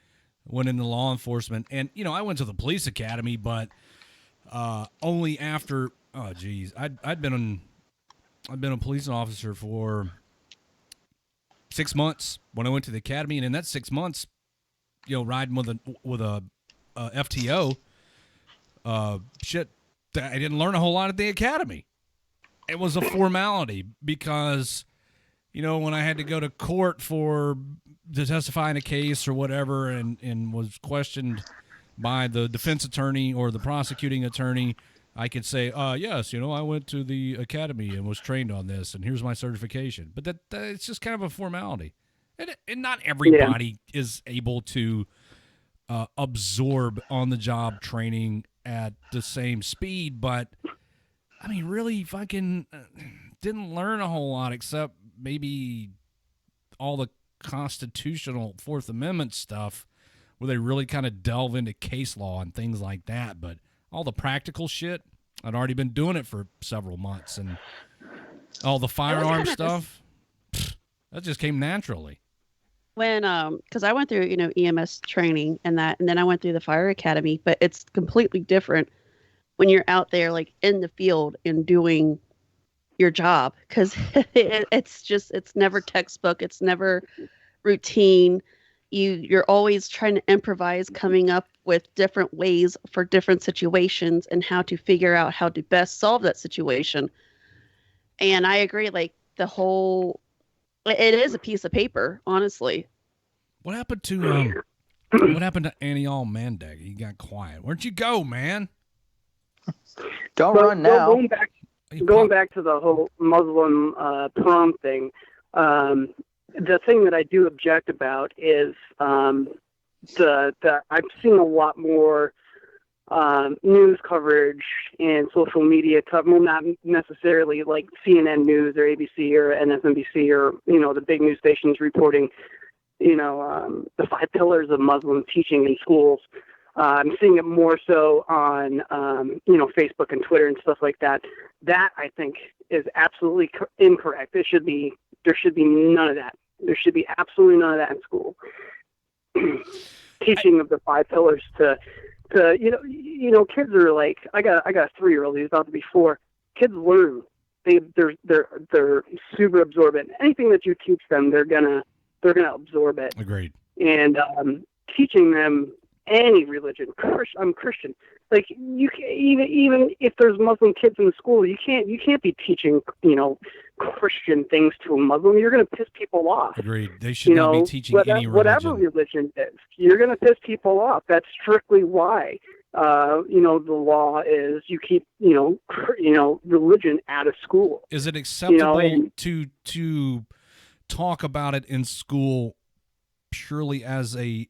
went into law enforcement. And, I went to the police academy, but only after, I'd been a police officer for 6 months when I went to the academy, and in that 6 months, riding with a FTO, I didn't learn a whole lot at the academy. It was a formality because, when I had to go to court to testify in a case or whatever, and was questioned by the defense attorney or the prosecuting attorney, I could say, yes, I went to the academy and was trained on this, and here's my certification. But that it's just kind of a formality. And not everybody is able to absorb on-the-job training at the same speed, but, really fucking didn't learn a whole lot except maybe all the constitutional Fourth Amendment stuff where they really kind of delve into case law and things like that, but all the practical shit, I'd already been doing it for several months, and all the firearm stuff, that just came naturally. When, because I went through, EMS training and then I went through the fire academy, but it's completely different when you're out there, in the field and doing your job, because it's never textbook, it's never routine. You're always trying to improvise, coming up with different ways for different situations and how to figure out how to best solve that situation. And I agree, it is a piece of paper, honestly. What happened to Annie Allmendig? He got quiet. Where'd you go, man? Don't run now. Going back to the whole Muslim prom thing, the thing that I do object about is I've seen a lot more news coverage and social media coverage, well, not necessarily like CNN News or ABC or MSNBC or, the big news stations reporting, the 5 pillars of Muslim teaching in schools. I'm seeing it more so on, Facebook and Twitter and stuff like that. That, I think, is absolutely incorrect. There should be none of that. There should be absolutely none of that in school. Teaching of the 5 pillars to kids are like, I got a 3-year-old who's about to be 4. Kids learn they're super absorbent. Anything that you teach them, they're gonna absorb it. Agreed. And teaching them any religion, I'm Christian. Like, you can't, even if there's Muslim kids in the school, you can't be teaching, Christian things to a Muslim. You're going to piss people off. Agreed. They should not be teaching any religion. Whatever religion is, you're going to piss people off. That's strictly why, the law is you keep, religion out of school. Is it acceptable to talk about it in school purely as a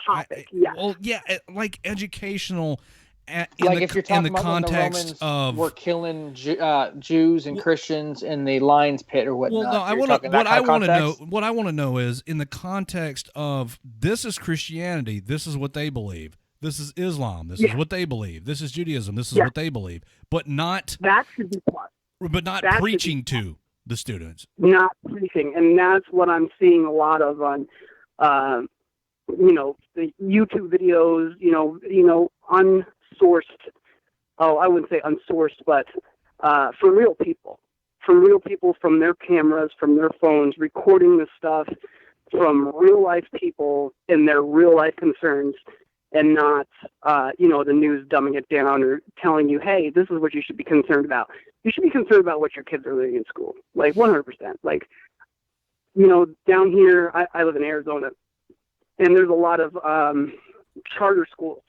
topic? Yeah. Well, yeah, like educational. If you're talking about when the Romans were killing Jews and Christians in the lion's pit or whatnot. Well, no, what I want to know is in the context of this is Christianity, this is what they believe. This is Islam, this is what they believe. This is Judaism, this is what they believe. But not that should be taught. But not preaching to the students. Not preaching, and that's what I'm seeing a lot of on the YouTube videos, unsourced. Oh, I wouldn't say unsourced, but from real people, from their cameras, from their phones, recording this stuff from real life people and their real life concerns, and not, the news dumbing it down or telling you, hey, this is what you should be concerned about. You should be concerned about what your kids are learning in school, like 100%. Like, down here, I live in Arizona. And there's a lot of charter schools.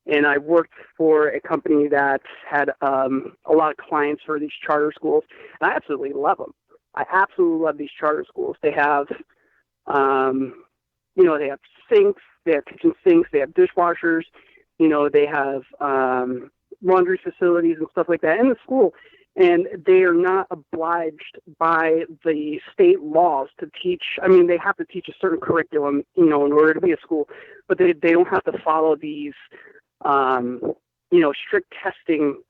And I worked for a company that had a lot of clients for these charter schools. And I absolutely love them. I absolutely love these charter schools. They have, they have sinks, they have kitchen sinks, they have dishwashers, they have laundry facilities and stuff like that in the school. And they are not obliged by the state laws to teach. I mean, they have to teach a certain curriculum, in order to be a school, but they don't have to follow these, strict testing,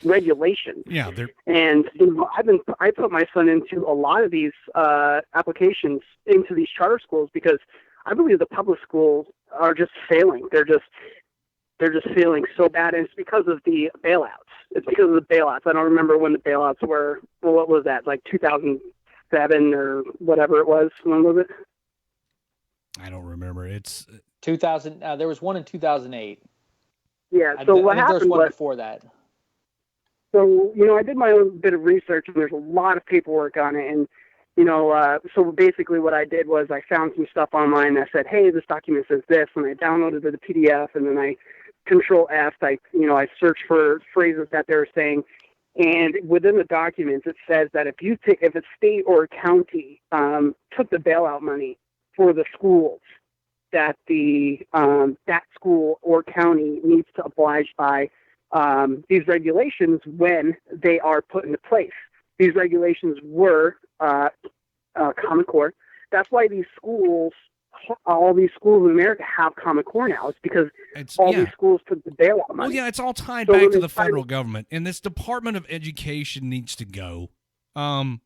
regulations. Yeah. And I put my son into a lot of these applications into these charter schools because I believe the public schools are just failing. They're just failing so bad, and it's because of the bailouts. I don't remember when the bailouts were. Well, what was that? Like 2007 or whatever it was. When was it? I don't remember. It's 2000. There was one in 2008. Yeah. So what happened there was one was, before that. So I did my own bit of research, and there's a lot of paperwork on it, and so basically what I did was I found some stuff online that said, hey, this document says this, and I downloaded the PDF, and then I Control F, I searched for phrases that they're saying, and within the documents it says that if a state or a county took the bailout money for the schools, that that school or county needs to oblige by these regulations when they are put into place. These regulations were Common Core. That's why all these schools in America have Common Core now. It's because these schools took the bailout money. Well, yeah, it's all tied back to the federal government, and this Department of Education needs to go. That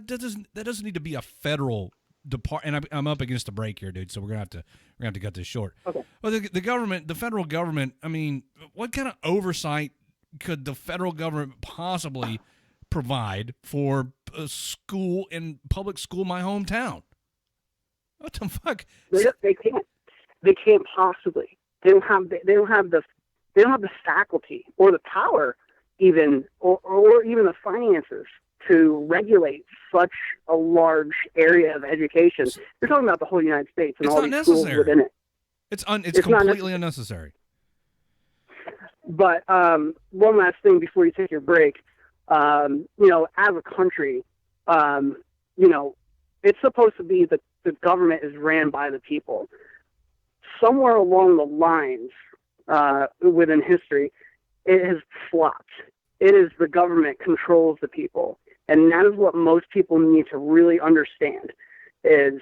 doesn't need to be a federal department. And I'm up against the break here, dude. So we're gonna have to cut this short. Okay. Well, the federal government. I mean, what kind of oversight could the federal government possibly provide for a school in public school in my hometown? What the fuck? They can't. They can't possibly. They don't have the faculty or the power, even or even the finances to regulate such a large area of education. You're talking about the whole United States and all these schools within it. It's completely unnecessary. But one last thing before you take your break. As a country, it's supposed to be the government is ran by the people. Somewhere along the lines, within history, it has flopped. It is the government controls the people. And that is what most people need to really understand is,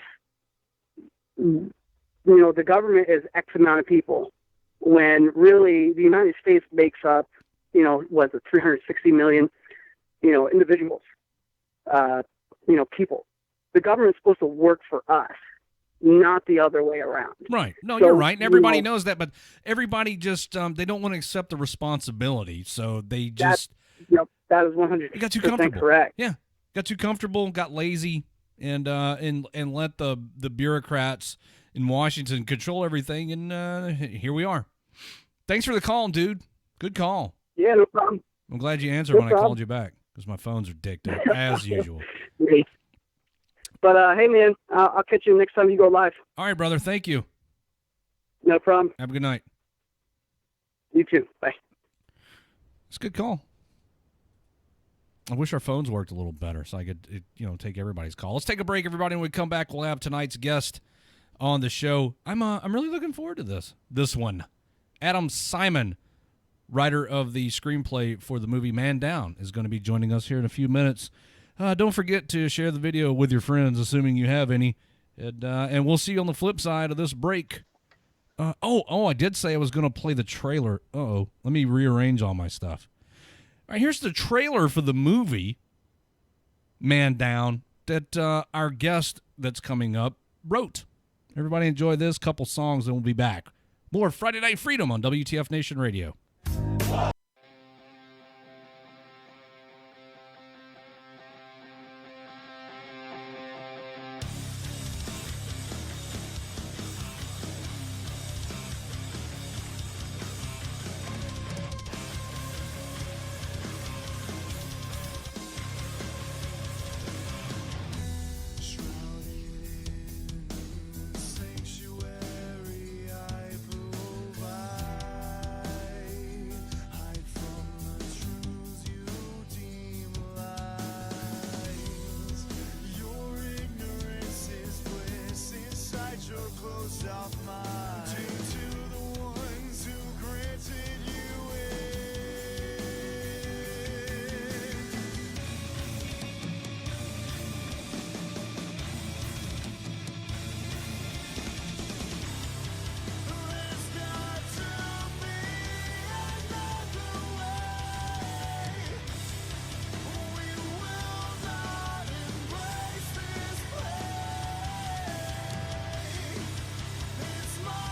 the government is X amount of people when really the United States makes up, 360 million, individuals, people. The government's supposed to work for us. not the other way around. Right. No, So, you're right. And everybody you know, knows that, but everybody just they don't want to accept the responsibility. So they just Yep, that is 100% you got too comfortable. correct. Yeah. Got too comfortable, got lazy, and let the bureaucrats in Washington control everything, and here we are. Thanks for the call, dude. Good call. Yeah, no problem. I'm glad you answered No when I problem. called you back because my phone's are dicked up as usual. Great. But hey, man, I'll catch you next time you go live. All right, brother. Thank you. No problem. Have a good night. You too. Bye. It's a good call. I wish our phones worked a little better so I could, take everybody's call. Let's take a break, everybody. When we come back, we'll have tonight's guest on the show. I'm really looking forward to this one. Adam Simon, writer of the screenplay for the movie Man Down, is going to be joining us here in a few minutes. Don't forget to share the video with your friends, assuming you have any, and we'll see you on the flip side of this break. I did say I was going to play the trailer. Let me rearrange all my stuff. All right, here's the trailer for the movie Man Down that our guest that's coming up wrote. Everybody enjoy this couple songs, and we'll be back. More Friday Night Freedom on WTF Nation Radio. It's my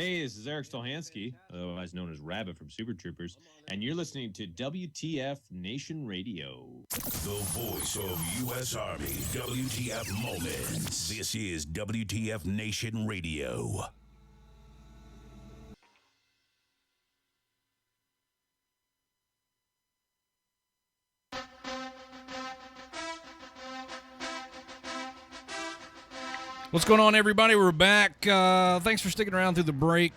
Hey, this is Eric Stolhansky, otherwise known as Rabbit from Super Troopers, and you're listening to WTF Nation Radio. The voice of U.S. Army, WTF Moments. This is WTF Nation Radio. What's going on, everybody? We're back. Thanks for sticking around through the break.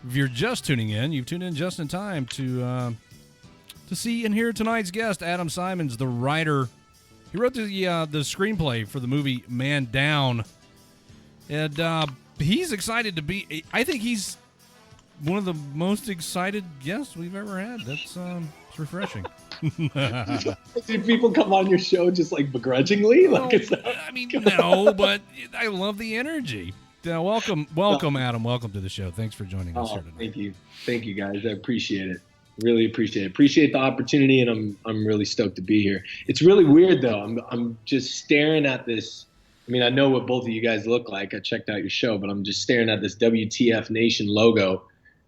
If you're just tuning in, you've tuned in just in time to see and hear tonight's guest, Adam Simons, the writer. He wrote the screenplay for the movie Man Down, and he's excited to be. I think he's one of the most excited guests we've ever had. That's it's refreshing. Do people come on your show just like begrudgingly? I mean, no, but I love the energy. Welcome, Adam. Welcome to the show. Thanks for joining us here tonight. Thank you, guys. I appreciate it. Really appreciate it. Appreciate the opportunity, and I'm really stoked to be here. It's really weird though. I'm just staring at this. I mean, I know what both of you guys look like. I checked out your show, but I'm just staring at this WTF Nation logo,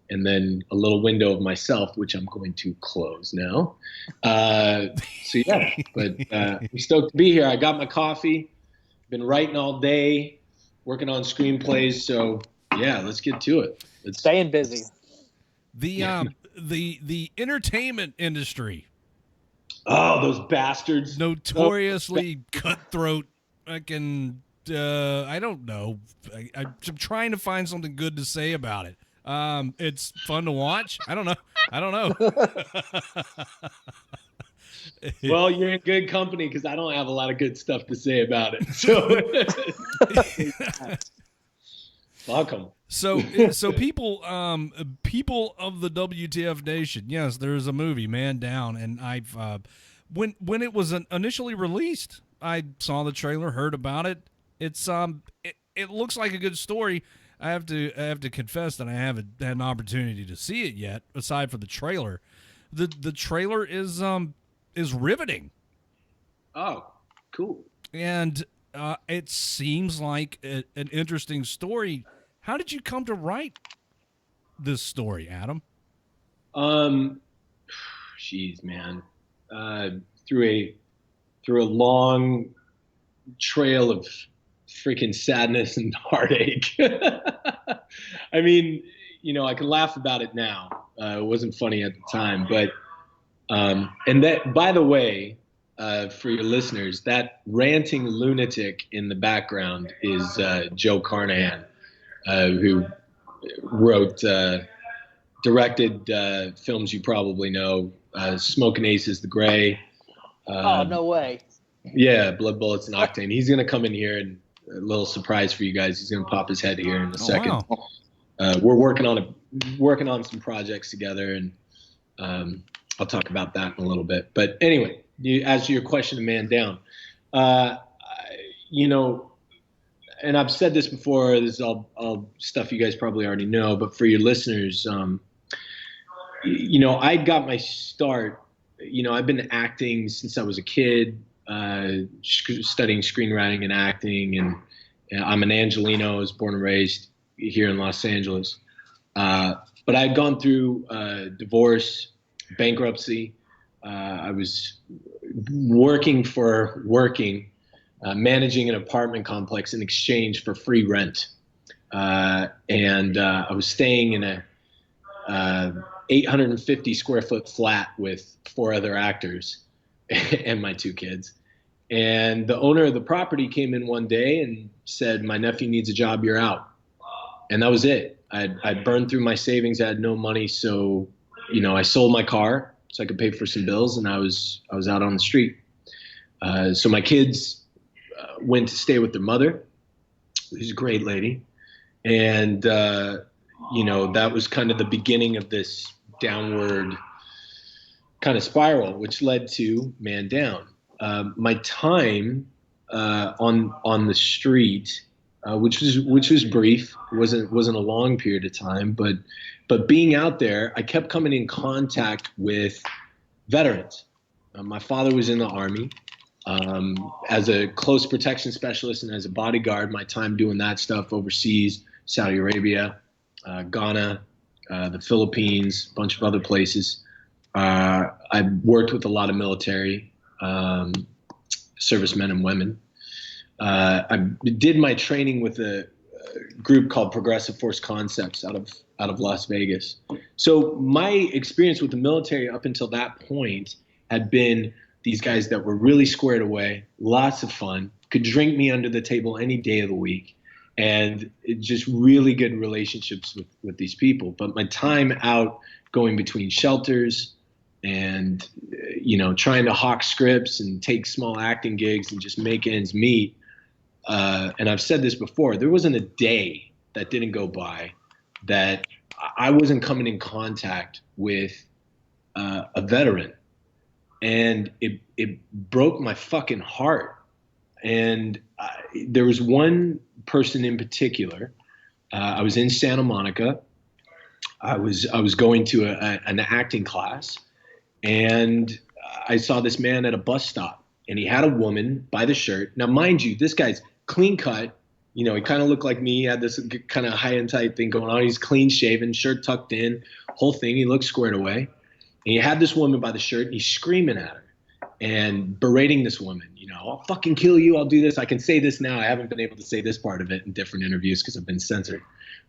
and then a little window of myself, which I'm going to close now. So yeah, but I'm stoked to be here. I got my coffee, been writing all day, working on screenplays. So yeah, let's get to it. Staying busy. The entertainment industry. Oh, those bastards. Notoriously cutthroat. I don't know. I'm trying to find something good to say about it. It's fun to watch. I don't know. Well, you're in good company because I don't have a lot of good stuff to say about it. So welcome. So people of the WTF Nation, yes, there's a movie, Man Down, and I've when it was initially released, I saw the trailer, heard about it. It's it looks like a good story. I have to confess that I haven't had an opportunity to see it yet, aside from the trailer. The trailer is riveting. Oh, cool. And it seems like an interesting story. How did you come to write this story, Adam? Jeez, man. Through a long trail of freaking sadness and heartache. I mean, I can laugh about it now. It wasn't funny at the time, but and that, by the way, for your listeners, that ranting lunatic in the background is Joe Carnahan, who wrote, directed films you probably know, Smoking Aces, The Gray. Oh, no way. Yeah, Blood Bullets and Octane. He's going to come in here, and a little surprise for you guys. He's going to pop his head here in a second. Wow. We're working on some projects together, and I'll talk about that in a little bit. But anyway, as to your question of Man Down, and I've said this before, this is all stuff you guys probably already know, but for your listeners, I got my start, I've been acting since I was a kid, studying screenwriting and acting, and I'm an Angelino. I was born and raised here in Los Angeles. But I had gone through divorce, bankruptcy. I was managing an apartment complex in exchange for free rent. And I was staying in a 850 square foot flat with 4 other actors and my 2 kids. And the owner of the property came in one day and said, "My nephew needs a job, you're out." And that was it. I'd burned through my savings. I had no money. So, I sold my car so I could pay for some bills, and I was out on the street. So my kids went to stay with their mother, who's a great lady. And, that was kind of the beginning of this downward kind of spiral, which led to Man Down. My time on the street, which was brief, wasn't a long period of time, but being out there, I kept coming in contact with veterans. My father was in the Army. As a close protection specialist and as a bodyguard, my time doing that stuff overseas, Saudi Arabia, Ghana, the Philippines, a bunch of other places. I worked with a lot of military servicemen and women. I did my training with a group called Progressive Force Concepts out of Las Vegas. So my experience with the military up until that point had been these guys that were really squared away, lots of fun, could drink me under the table any day of the week, and just really good relationships with these people. But my time out going between shelters and, trying to hawk scripts and take small acting gigs and just make ends meet. And I've said this before, there wasn't a day that didn't go by that I wasn't coming in contact with a veteran. And it broke my fucking heart. And there was one person in particular. I was in Santa Monica. I was going to an acting class, and I saw this man at a bus stop, and he had a woman by the shirt. Now, mind you, this guy's clean cut. He kind of looked like me. He had this kind of high and tight thing going on. He's clean shaven, shirt tucked in, whole thing. He looked squared away. And he had this woman by the shirt, and he's screaming at her and berating this woman. I'll fucking kill you. I'll do this. I can say this now. I haven't been able to say this part of it in different interviews because I've been censored.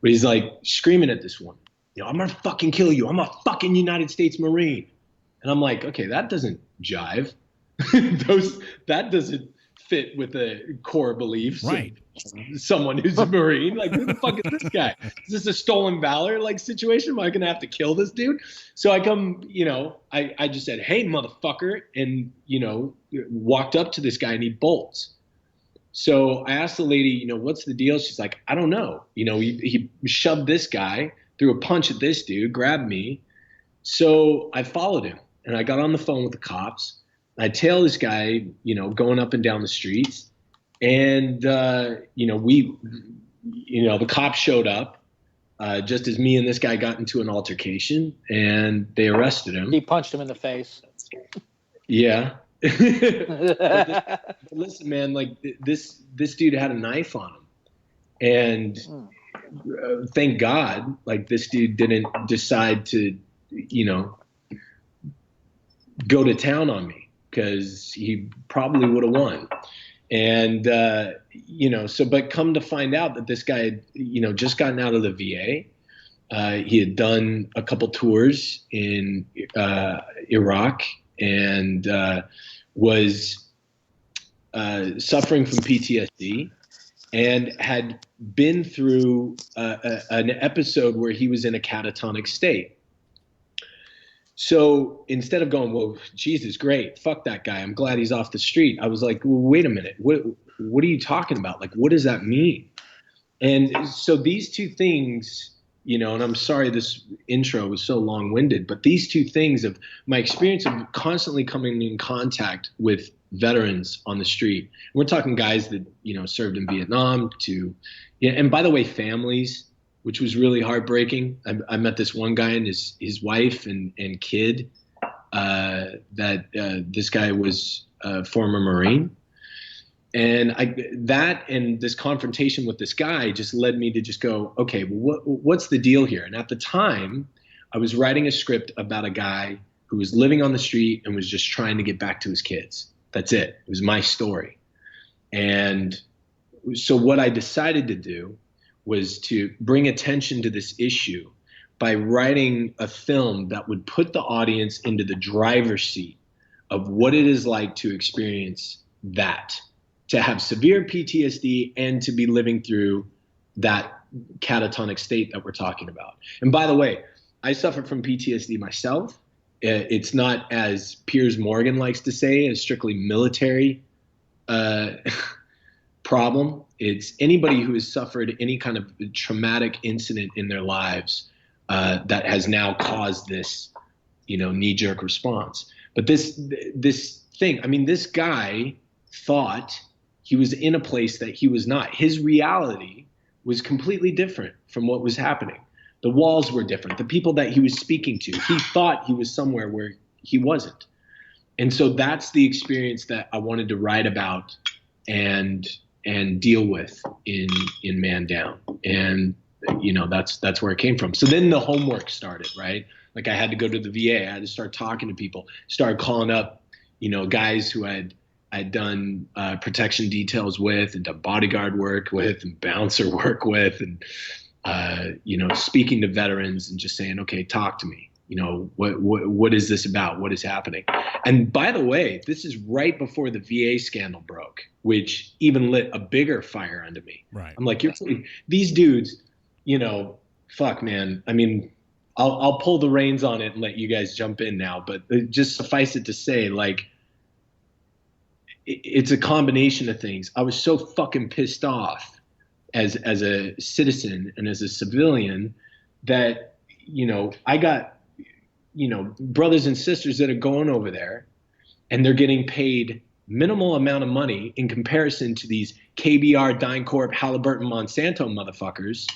But he's like screaming at this woman. I'm going to fucking kill you. I'm a fucking United States Marine. And I'm like, okay, that doesn't jive. That doesn't fit with the core beliefs. Right. Of someone who's a Marine. Like, who the fuck is this guy? Is this a stolen valor like situation? Am I going to have to kill this dude? So I come, I just said, hey, motherfucker. And, walked up to this guy, and he bolts. So I asked the lady, what's the deal? She's like, I don't know. He shoved this guy, threw a punch at this dude, grabbed me. So I followed him, and I got on the phone with the cops. I tailed this guy, going up and down the streets. And, the cops showed up just as me and this guy got into an altercation, and they arrested him. He punched him in the face. Yeah. But listen, man, like this dude had a knife on him. And thank God, like, this dude didn't decide to, go to town on me, because he probably would have won. And, but come to find out that this guy had, just gotten out of the VA. He had done a couple tours in Iraq, and was suffering from PTSD, and had been through an episode where he was in a catatonic state. So instead of going, well, Jesus, great, fuck that guy, I'm glad he's off the street, I was like, well, wait a minute, what are you talking about? Like, what does that mean? And so these two things, and I'm sorry this intro was so long-winded, but these two things of my experience of constantly coming in contact with veterans on the street. We're talking guys that, served in Vietnam and by the way, families, which was really heartbreaking. I met this one guy and his wife and kid, this guy was a former Marine. And and this confrontation with this guy just led me to just go, okay, well, what's the deal here? And at the time, I was writing a script about a guy who was living on the street and was just trying to get back to his kids. That's it. It was my story. And so what I decided to do was to bring attention to this issue by writing a film that would put the audience into the driver's seat of what it is like to experience that, to have severe PTSD and to be living through that catatonic state that we're talking about. And by the way, I suffered from PTSD myself. It's not, as Piers Morgan likes to say, a strictly military problem. It's anybody who has suffered any kind of traumatic incident in their lives that has now caused this, knee-jerk response. But this thing, this guy thought he was in a place that he was not. His reality was completely different from what was happening. The walls were different. The people that he was speaking to, he thought he was somewhere where he wasn't. And so that's the experience that I wanted to write about and deal with in Man Down. And that's where it came from. So then the homework started, right? Like I had to go to the VA. I had to start talking to people, start calling up, guys who I'd done protection details with and done bodyguard work with and bouncer work with, and speaking to veterans and just saying, okay, talk to me. What is this about? What is happening? And by the way, this is right before the VA scandal broke, which even lit a bigger fire under me. Right. I'm like, these dudes, fuck, man. I mean, I'll pull the reins on it and let you guys jump in now, but just suffice it to say, like, it's a combination of things. I was so fucking pissed off as a citizen and as a civilian that, I got, brothers and sisters that are going over there and they're getting paid minimal amount of money in comparison to these KBR, DynCorp, Halliburton, Monsanto motherfuckers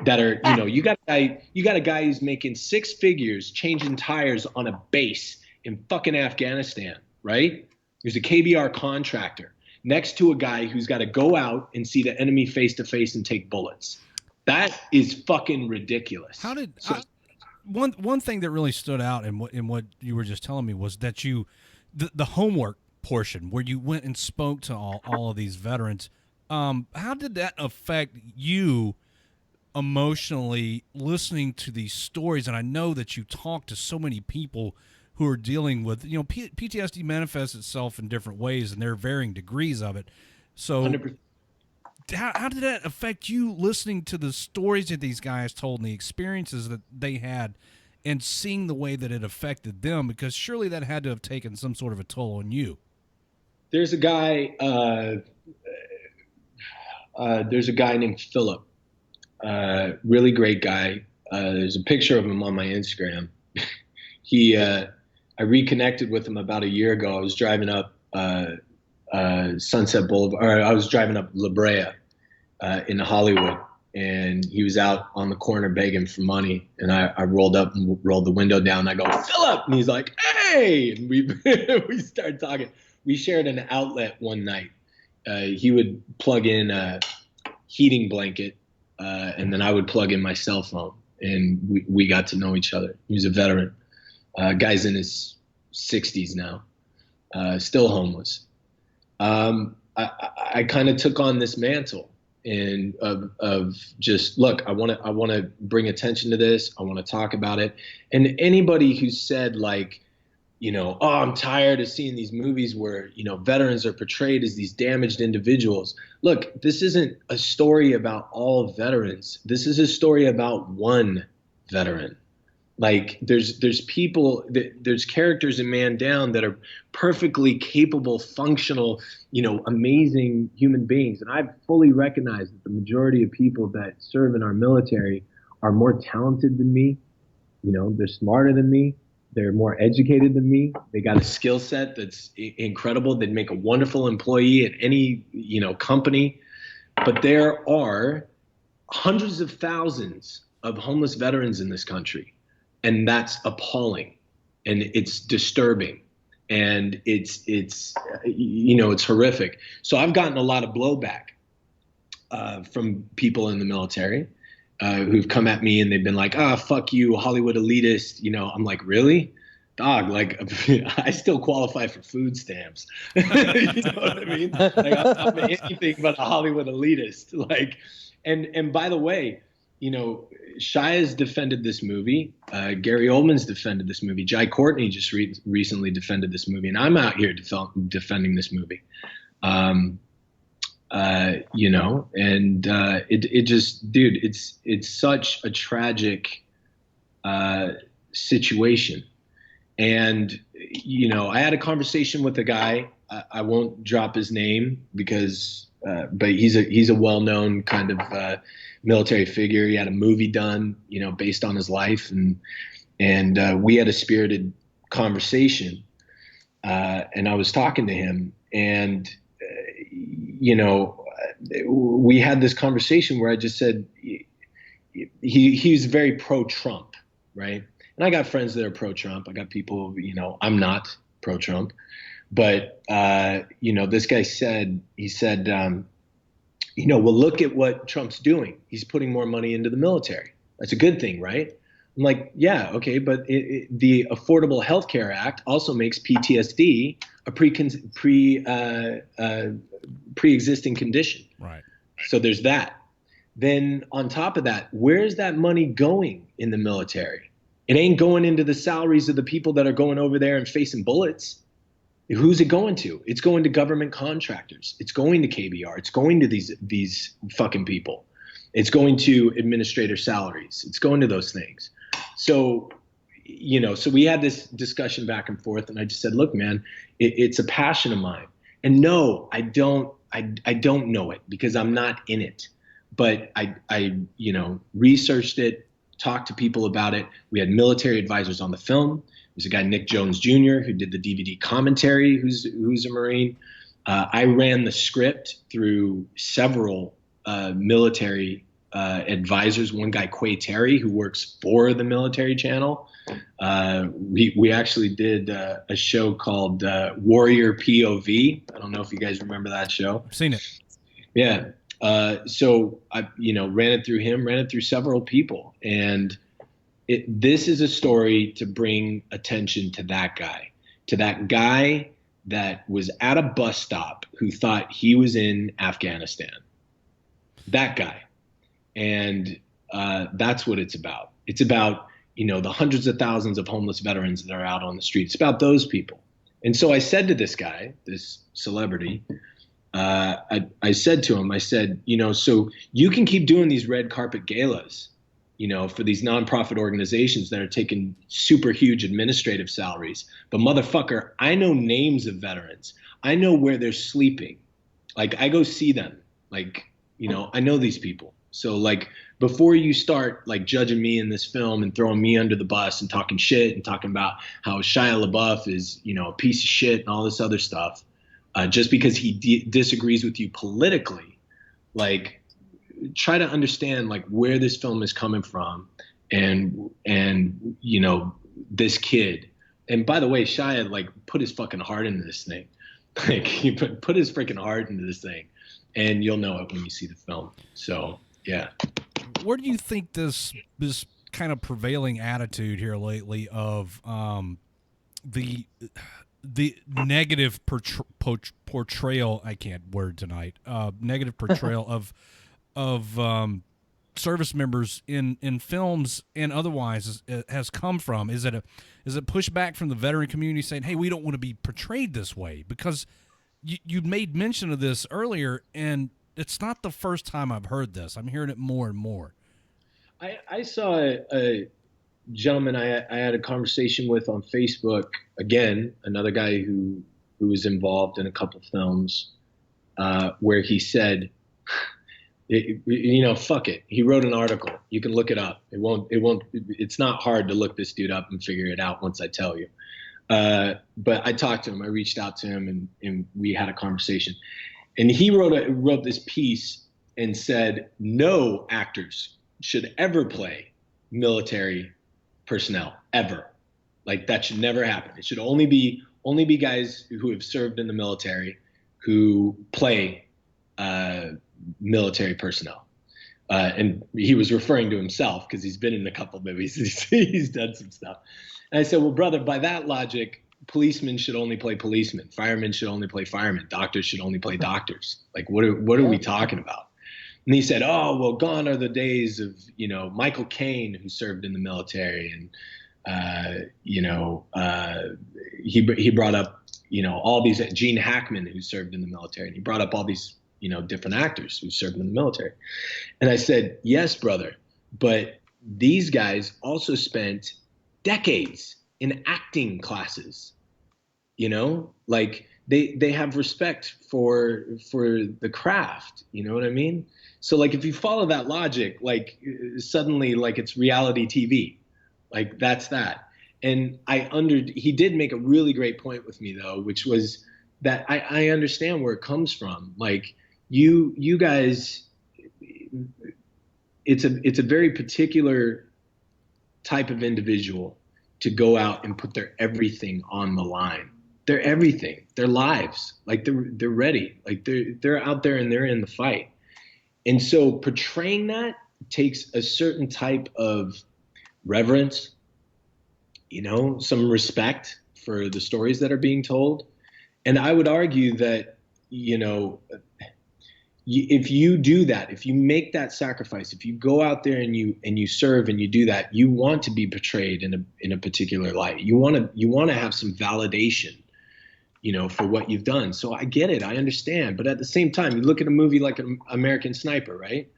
that are, you got a guy who's making 6 figures changing tires on a base in fucking Afghanistan, right? There's a KBR contractor next to a guy who's got to go out and see the enemy face to face and take bullets. That is fucking ridiculous. How did one thing that really stood out in what you were just telling me was that the homework portion where you went and spoke to all of these veterans. How did that affect you emotionally listening to these stories? And I know that you talk to so many people who are dealing with, PTSD manifests itself in different ways and there are varying degrees of it. So 100%. How did that affect you listening to the stories that these guys told and the experiences that they had and seeing the way that it affected them? Because surely that had to have taken some sort of a toll on you. There's a guy named Philip, really great guy. There's a picture of him on my Instagram. I reconnected with him about a year ago. I was driving up Sunset Boulevard, or I was driving up La Brea in Hollywood, and he was out on the corner begging for money. And I rolled up and rolled the window down. And I go, Philip, and he's like, hey, and we started talking. We shared an outlet one night. He would plug in a heating blanket, and then I would plug in my cell phone, and we got to know each other. He was a veteran. Guy's in his 60s now, still homeless. I kind of took on this mantle and of just, look, I want to bring attention to this. I want to talk about it. And anybody who said like, oh, I'm tired of seeing these movies where, veterans are portrayed as these damaged individuals. Look, this isn't a story about all veterans. This is a story about one veteran. Like there's people, there's characters in Man Down that are perfectly capable, functional, amazing human beings. And I've fully recognized that the majority of people that serve in our military are more talented than me. They're smarter than me. They're more educated than me. They got a skill set that's incredible. They'd make a wonderful employee at any, company. But there are hundreds of thousands of homeless veterans in this country. And that's appalling, and it's disturbing, and it's horrific. So I've gotten a lot of blowback from people in the military who've come at me and they've been like, fuck you, Hollywood elitist. I'm like, really? Dog, like I still qualify for food stamps. You know what I mean? Like I'm anything but a Hollywood elitist. Like, and by the way, Shia's defended this movie. Gary Oldman's defended this movie. Jai Courtney just recently defended this movie, and I'm out here defending this movie. It just, dude, it's such a tragic situation. And I had a conversation with a guy. I won't drop his name because, but he's a well-known kind of military figure. He had a movie done, based on his life, and we had a spirited conversation. And I was talking to him, and we had this conversation where I just said he's very pro-Trump, right? And I got friends that are pro-Trump. I got people, I'm not pro-Trump, but this guy said, well, look at what Trump's doing. He's putting more money into the military. That's a good thing, right? I'm like, yeah, okay, but the Affordable Health Care Act also makes PTSD a pre-existing condition. Right. So there's that. Then on top of that, where's that money going in the military? It ain't going into the salaries of the people that are going over there and facing bullets. Who's it going to? It's going to government contractors. It's going to KBR. It's going to these fucking people. It's going to administrator salaries. It's going to those things. So, so we had this discussion back and forth, and I just said, look, man, it's a passion of mine. And no, I don't know it because I'm not in it. But I researched it, talked to people about it. We had military advisors on the film. There's a guy, Nick Jones Jr., who did the DVD commentary, who's a Marine. I ran the script through several military advisors. One guy, Quay Terry, who works for the military channel. We actually did a show called Warrior POV. I don't know if you guys remember that show. I've seen it. Yeah. So I, ran it through him, ran it through several people. And this is a story to bring attention to that guy that was at a bus stop who thought he was in Afghanistan. That guy. And that's what it's about. It's about, the hundreds of thousands of homeless veterans that are out on the street. It's about those people. And so I said to this guy, this celebrity, I said to him, so you can keep doing these red carpet galas, for these nonprofit organizations that are taking super huge administrative salaries. But motherfucker, I know names of veterans. I know where they're sleeping. Like, I go see them. Like, I know these people. So, like, before you start, like, judging me in this film and throwing me under the bus and talking shit and talking about how Shia LaBeouf is, a piece of shit and all this other stuff, just because he disagrees with you politically, like, try to understand like where this film is coming from and this kid. And by the way, Shia like put his fucking heart into this thing. Like he put his freaking heart into this thing, and you'll know it when you see the film. So yeah. Where do you think this kind of prevailing attitude here lately of the negative portrayal, I can't word tonight, negative portrayal of service members in films and otherwise has come from? Is it pushback from the veteran community saying, hey, we don't want to be portrayed this way? Because you made mention of this earlier, and it's not the first time I've heard this. I'm hearing it more and more. I saw a gentleman I had a conversation with on Facebook, again, another guy who was involved in a couple films, where he said, fuck it. He wrote an article. You can look it up. It's not hard to look this dude up and figure it out once I tell you. But I talked to him. I reached out to him and we had a conversation. And he wrote this piece and said, no actors should ever play military personnel, ever. Like that should never happen. It should only be guys who have served in the military who play military personnel. And he was referring to himself because he's been in a couple movies. He's done some stuff. And I said, well, brother, by that logic, policemen should only play policemen. Firemen should only play firemen. Doctors should only play doctors. Like, what are we talking about? And he said, oh, well, gone are the days of, Michael Caine, who served in the military. And, he brought up, all these, Gene Hackman, who served in the military. And he brought up all these, different actors who served in the military. And I said, yes, brother, but these guys also spent decades in acting classes, like they have respect for the craft. You know what I mean? So like, if you follow that logic, like suddenly like it's reality TV, like that's that. And he did make a really great point with me though, which was that I understand where it comes from. Like you guys, it's a very particular type of individual to go out and put their everything on the line. Their everything, their lives, like they're ready, like they're out there and they're in the fight. And so portraying that takes a certain type of reverence, some respect for the stories that are being told. And I would argue that, if you do that, if you make that sacrifice, if you go out there and you serve and you do that, you want to be portrayed in a particular light. You want to have some validation, for what you've done. So I get it, I understand. But at the same time, you look at a movie like American Sniper, right?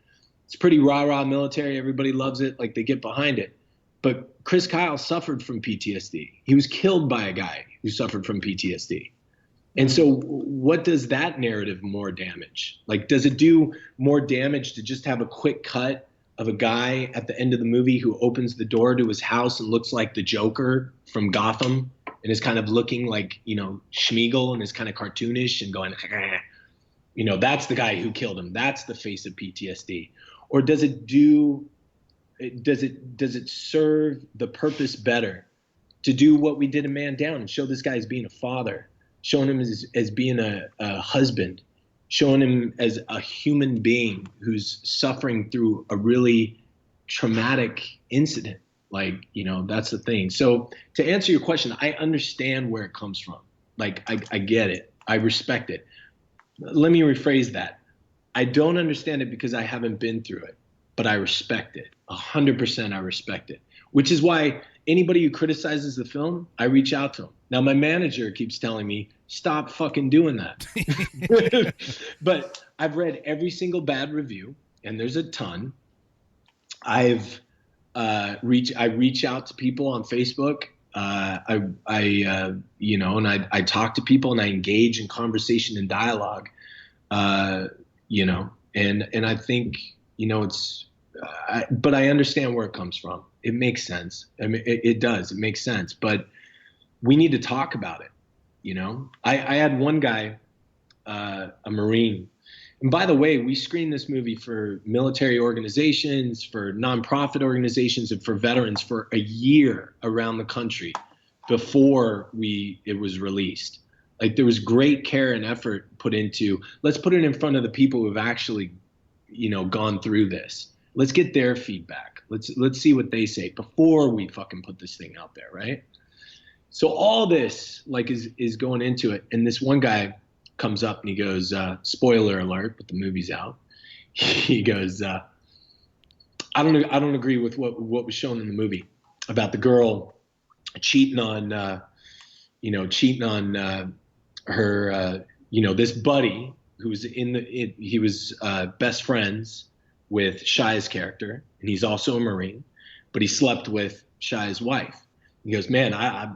It's pretty rah-rah military. Everybody loves it. Like, they get behind it. But Chris Kyle suffered from PTSD. He was killed by a guy who suffered from PTSD. And so what does that narrative more damage? Like, does it do more damage to just have a quick cut of a guy at the end of the movie who opens the door to his house and looks like the Joker from Gotham and is kind of looking like, Schmeagol and is kind of cartoonish and going, that's the guy who killed him. That's the face of PTSD. Or does it serve the purpose better to do what we did in Man Down and show this guy as being a father, showing him as being a husband, showing him as a human being who's suffering through a really traumatic incident? Like, that's the thing. So to answer your question, I understand where it comes from. Like, I get it. I respect it. Let me rephrase that. I don't understand it because I haven't been through it, but I respect it. 100% I respect it, which is why anybody who criticizes the film, I reach out to them. Now, my manager keeps telling me, stop fucking doing that. But I've read every single bad review, and there's a ton. I reach out to people on Facebook. And I talk to people and I engage in conversation and dialogue. And I think, but I understand where it comes from. It makes sense. I mean, it does. It makes sense. But we need to talk about it. I had one guy, a Marine. And by the way, we screened this movie for military organizations, for nonprofit organizations, and for veterans for a year around the country before it was released. Like, there was great care and effort put into, let's put it in front of the people who've actually, gone through this. Let's get their feedback. Let's see what they say before we fucking put this thing out there, right? So all this is going into it, and this one guy comes up and he goes, spoiler alert, but the movie's out. He goes, I don't agree with what was shown in the movie about the girl cheating on her, this buddy who's he was best friends with Shia's character, and he's also a Marine, but he slept with Shia's wife. He goes, man, I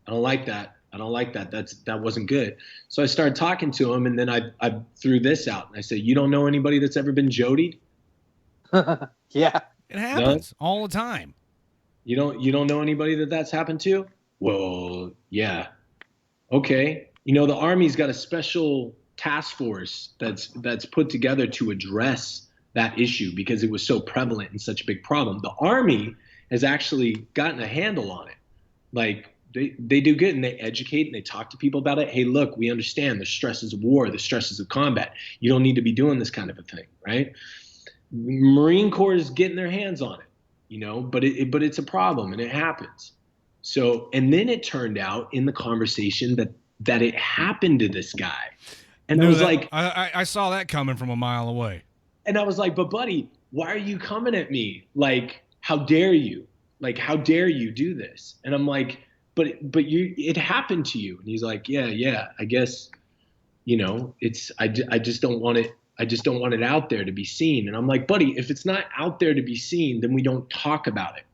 don't like that. I don't like that. That wasn't good. So I started talking to him, and then I threw this out, and I said, you don't know anybody that's ever been jodied? Yeah. It happens all the time. You don't know anybody that's happened to? Well, yeah. Okay. The Army's got a special task force that's put together to address that issue because it was so prevalent and such a big problem. The Army has actually gotten a handle on it. Like, they do good, and they educate and they talk to people about it. Hey, look, we understand the stresses of war, the stresses of combat. You don't need to be doing this kind of a thing, right? Marine Corps is getting their hands on it, but it's a problem, and it happens. So, and then it turned out in the conversation that it happened to this guy. And I was like, I saw that coming from a mile away. And I was like, but buddy, why are you coming at me? Like, how dare you? Like, how dare you do this? And I'm like, but it happened to you. And he's like, yeah, I guess, I just don't want it. I just don't want it out there to be seen. And I'm like, buddy, if it's not out there to be seen, then we don't talk about it.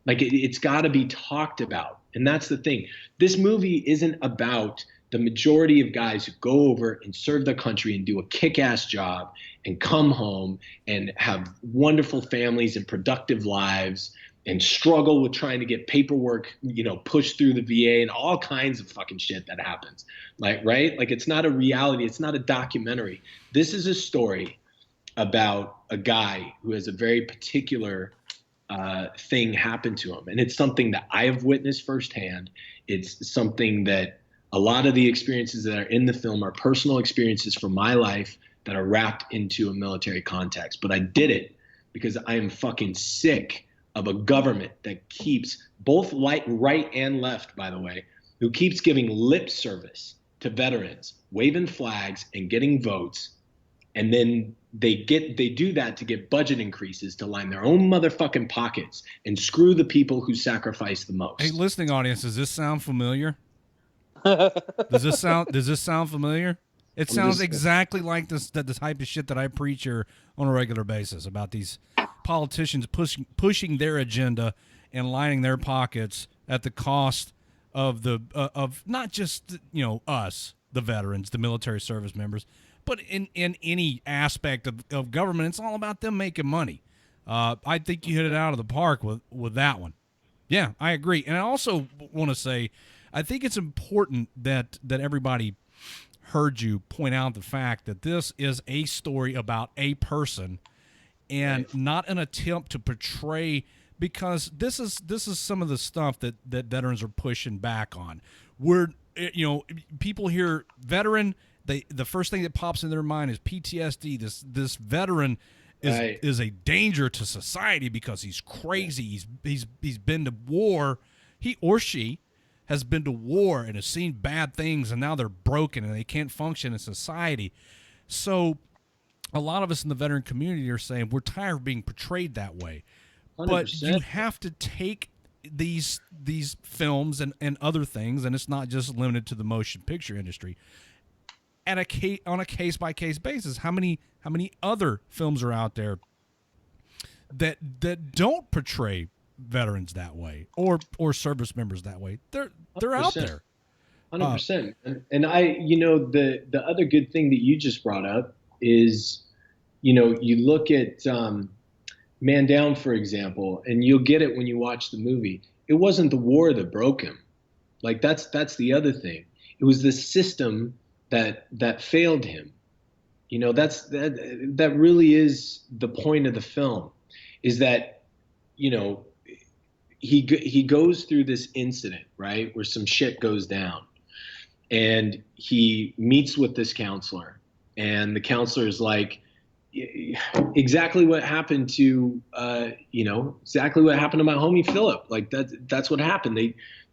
Like, it's got to be talked about. And that's the thing. This movie isn't about the majority of guys who go over and serve their country and do a kick-ass job and come home and have wonderful families and productive lives and struggle with trying to get paperwork, pushed through the VA and all kinds of fucking shit that happens. Like, right? Like, it's not a reality. It's not a documentary. This is a story about a guy who has a very particular thing happen to him. And it's something that I have witnessed firsthand. It's something that a lot of the experiences that are in the film are personal experiences from my life that are wrapped into a military context. But I did it because I am fucking sick of a government that keeps, both right and left, by the way, who keeps giving lip service to veterans, waving flags and getting votes. And then they do that to get budget increases to line their own motherfucking pockets and screw the people who sacrifice the most. Hey, listening audience, does this sound familiar? Does this sound familiar? It sounds exactly like the type of shit that I preach here on a regular basis about these politicians pushing their agenda and lining their pockets at the cost of of not just us, the veterans, the military service members, but in any aspect of government. It's all about them making money. I think you hit it out of the park with that one. Yeah, I agree. And I also want to say, I think it's important that everybody heard you point out the fact that this is a story about a person and not an attempt to portray, because this is some of the stuff that veterans are pushing back on. People hear veteran, the first thing that pops in their mind is PTSD. This veteran is a danger to society because he's crazy. He's been to war. He or she has been to war and has seen bad things, and now they're broken and they can't function in society. So a lot of us in the veteran community are saying we're tired of being portrayed that way. 100%. But you have to take these films and other things, and it's not just limited to the motion picture industry, on a case-by-case basis. How many other films are out there that don't portray veterans that way or service members that way? They're out there. 100%. And the other good thing that you just brought up is, you look at Man Down, for example, and you'll get it when you watch the movie. It wasn't the war that broke him. Like that's the other thing. It was the system that failed him. That really is the point of the film, is that, he goes through this incident, right, where some shit goes down, and he meets with this counselor, and the counselor is like, exactly what happened to exactly what happened to my homie Philip. Like that's what happened.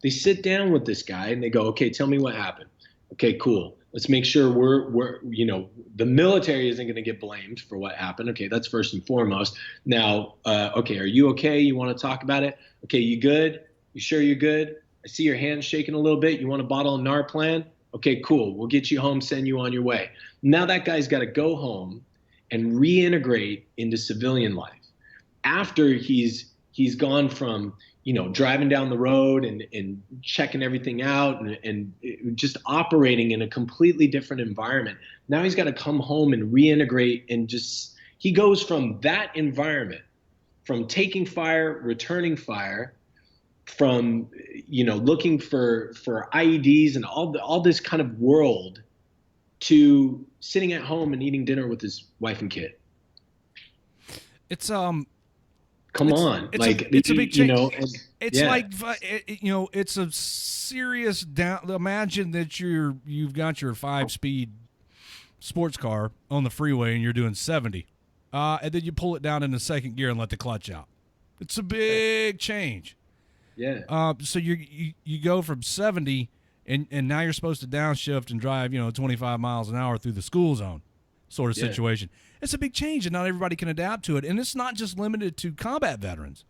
They sit down with this guy and they go, okay, tell me what happened. Okay, cool. Let's make sure we're the military isn't going to get blamed for what happened. Okay, that's first and foremost. Now, okay, are you okay? You want to talk about it? Okay, you good? You sure you're good? I see your hands shaking a little bit. You want a bottle of Narplan? Okay, cool. We'll get you home, send you on your way. Now that guy's got to go home and reintegrate into civilian life after he's gone from driving down the road and checking everything out and just operating in a completely different environment. Now he's got to come home and reintegrate, and he goes from that environment, from taking fire, returning fire, from looking for IEDs and all this kind of world, to sitting at home and eating dinner with his wife and kid. It's come on, it's a big change. It's a serious down. Imagine that you've got your 5-speed sports car on the freeway and you're doing 70, and then you pull it down into second gear and let the clutch out. It's a big change. Yeah. So you go from 70. And now you're supposed to downshift and drive, 25 miles an hour through the school zone sort of situation. It's a big change, and not everybody can adapt to it. And it's not just limited to combat veterans.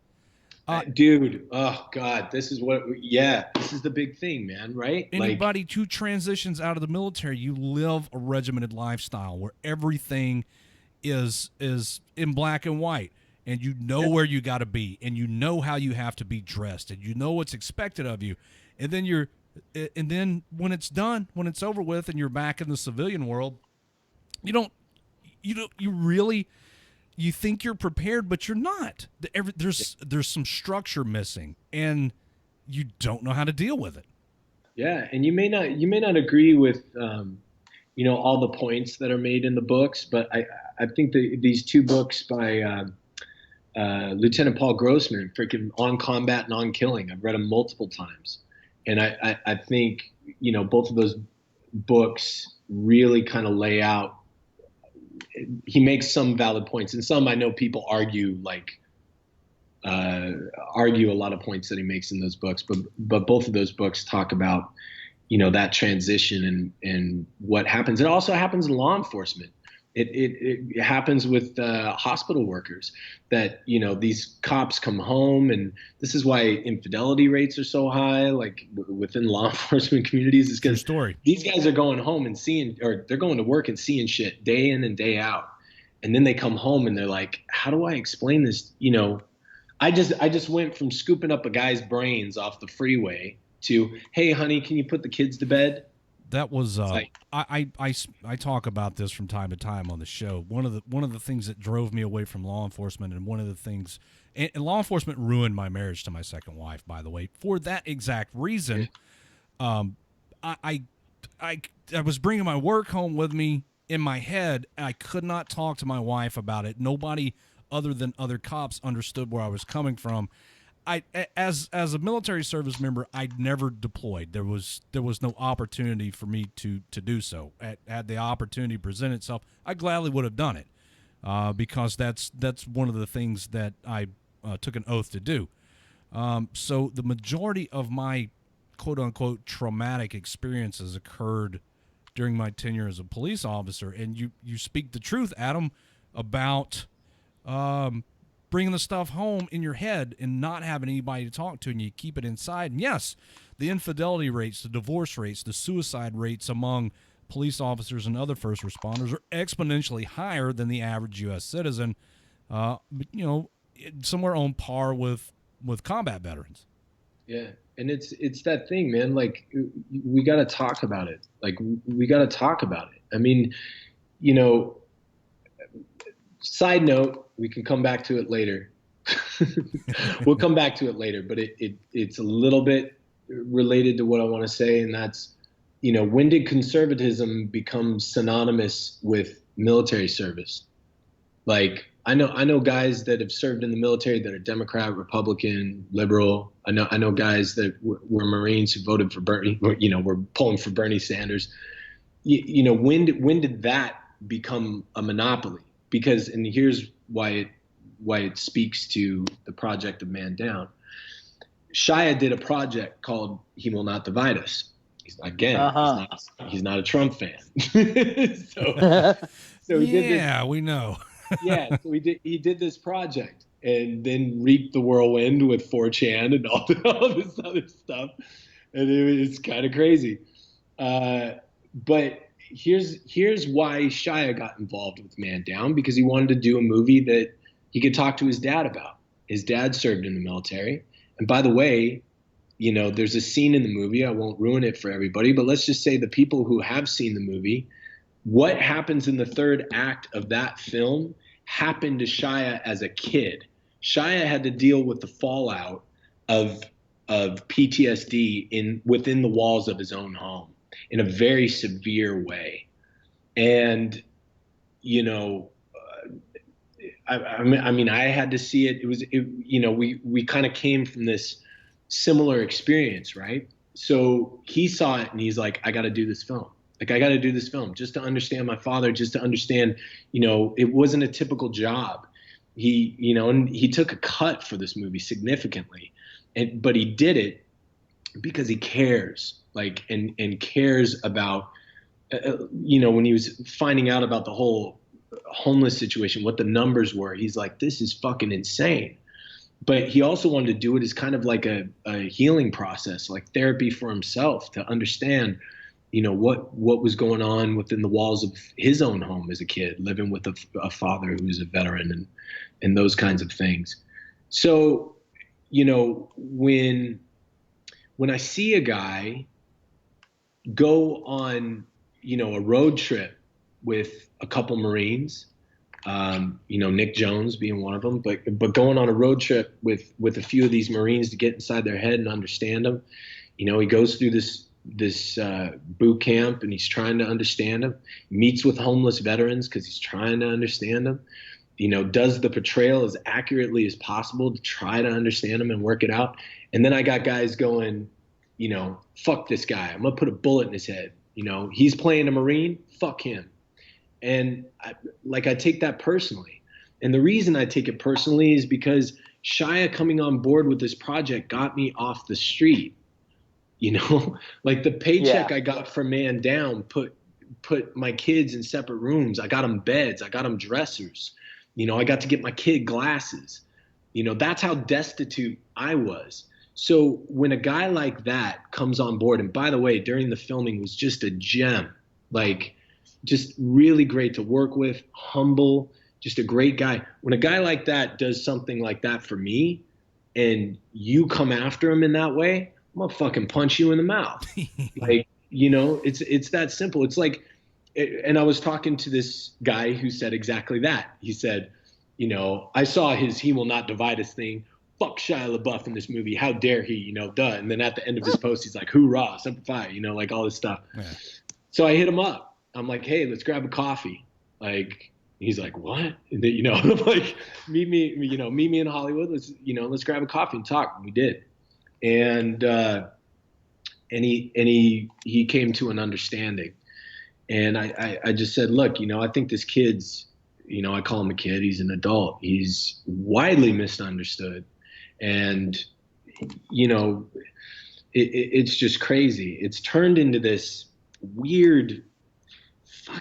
Dude, oh, God, this is the big thing, man, right? Anybody who transitions out of the military, you live a regimented lifestyle where everything is in black and white, and you know where you got to be, and you know how you have to be dressed, and you know what's expected of you. And then when it's done, when it's over with, and you're back in the civilian world, you think you're prepared, but you're not. There's some structure missing, and you don't know how to deal with it. Yeah, and you may not agree with all the points that are made in the books, but I think these two books by Lieutenant Paul Grossman, freaking On Combat and On Killing, I've read them multiple times. And I think, both of those books really kind of lay out he makes some valid points, and some I know people argue a lot of points that he makes in those books. But both of those books talk about, that transition and what happens. It also happens in law enforcement. It happens with hospital workers that, these cops come home, and this is why infidelity rates are so high, like within law enforcement communities, is because these guys are going home and they're going to work and seeing shit day in and day out. And then they come home and they're like, how do I explain this? I just went from scooping up a guy's brains off the freeway to, hey, honey, can you put the kids to bed? That was I talk about this from time to time on the show. One of the things that drove me away from law enforcement, and one of the things, and law enforcement ruined my marriage to my second wife, by the way, for that exact reason. I was bringing my work home with me in my head, and I could not talk to my wife about it. Nobody other than other cops understood where I was coming from. As a military service member, I'd never deployed. There was no opportunity for me to do so. Had the opportunity present itself, I gladly would have done it, because that's one of the things that I took an oath to do. So the majority of my quote unquote traumatic experiences occurred during my tenure as a police officer. And you speak the truth, Adam, about bringing the stuff home in your head and not having anybody to talk to, and you keep it inside. And yes, the infidelity rates, the divorce rates, the suicide rates among police officers and other first responders are exponentially higher than the average U.S. citizen, somewhere on par with combat veterans. Yeah, and it's that thing, man. Like, we got to talk about it. Like, we got to talk about it. I mean, side note, we can come back to it later. We'll come back to it later, but it's a little bit related to what I want to say, and that's, when did conservatism become synonymous with military service? Like, I know guys that have served in the military that are Democrat, Republican, liberal. I know guys that were Marines who voted for Bernie, were pulling for Bernie Sanders. When did that become a monopoly? Because, and here's why it speaks to the project of Man Down. Shia did a project called He Will Not Divide Us. He's not a Trump fan. so he did this. We know. So he did this project, and then reaped the whirlwind with 4chan and all this other stuff. And it's kind of crazy. But here's why Shia got involved with Man Down, because he wanted to do a movie that he could talk to his dad about. His dad served in the military. And by the way, there's a scene in the movie, I won't ruin it for everybody, but let's just say the people who have seen the movie, what happens in the third act of that film happened to Shia as a kid. Shia had to deal with the fallout of PTSD within the walls of his own home in a very severe way. And, I mean, I had to see it. We kind of came from this similar experience, right? So he saw it and he's like, I got to do this film. Like, I got to do this film just to understand my father, just to understand, it wasn't a typical job. And he took a cut for this movie significantly, but he did it because he cares, and cares about, when he was finding out about the whole homeless situation, what the numbers were, he's like, this is fucking insane. But he also wanted to do it as kind of like a healing process, like therapy for himself, to understand, what was going on within the walls of his own home as a kid, living with a father who's a veteran and those kinds of things. So, when I see a guy go on, a road trip with a couple Marines, Nick Jones being one of them, but going on a road trip with a few of these Marines to get inside their head and understand them. He goes through this boot camp and he's trying to understand them, meets with homeless veterans because he's trying to understand them, does the portrayal as accurately as possible to try to understand them and work it out. And then I got guys going, fuck this guy. I'm going to put a bullet in his head. He's playing a Marine. Fuck him. And I take that personally. And the reason I take it personally is because Shia coming on board with this project got me off the street. You know, like the paycheck I got for Man Down put my kids in separate rooms. I got them beds. I got them dressers. You know, I got to get my kid glasses. You know, that's how destitute I was. So when a guy like that comes on board, and by the way, during the filming was just a gem, like just really great to work with, humble, just a great guy. When a guy like that does something like that for me and you come after him in that way, I'm gonna fucking punch you in the mouth. Like, you know, it's that simple. It's like, and I was talking to this guy who said exactly that. He said, you know, I saw his "He Will Not Divide Us" thing. Fuck Shia LaBeouf in this movie. How dare he, you know, duh. And then at the end of his post, he's like, hoorah, Semper Fi, you know, like all this stuff. Yeah. So I hit him up. I'm like, hey, let's grab a coffee. Like, he's like, what? And then, you know, I'm like, meet me in Hollywood. Let's grab a coffee and talk. And we did. And he came to an understanding. And I just said, look, you know, I think this kid's, you know, I call him a kid. He's an adult. He's widely misunderstood. And, you know, it's just crazy. It's turned into this weird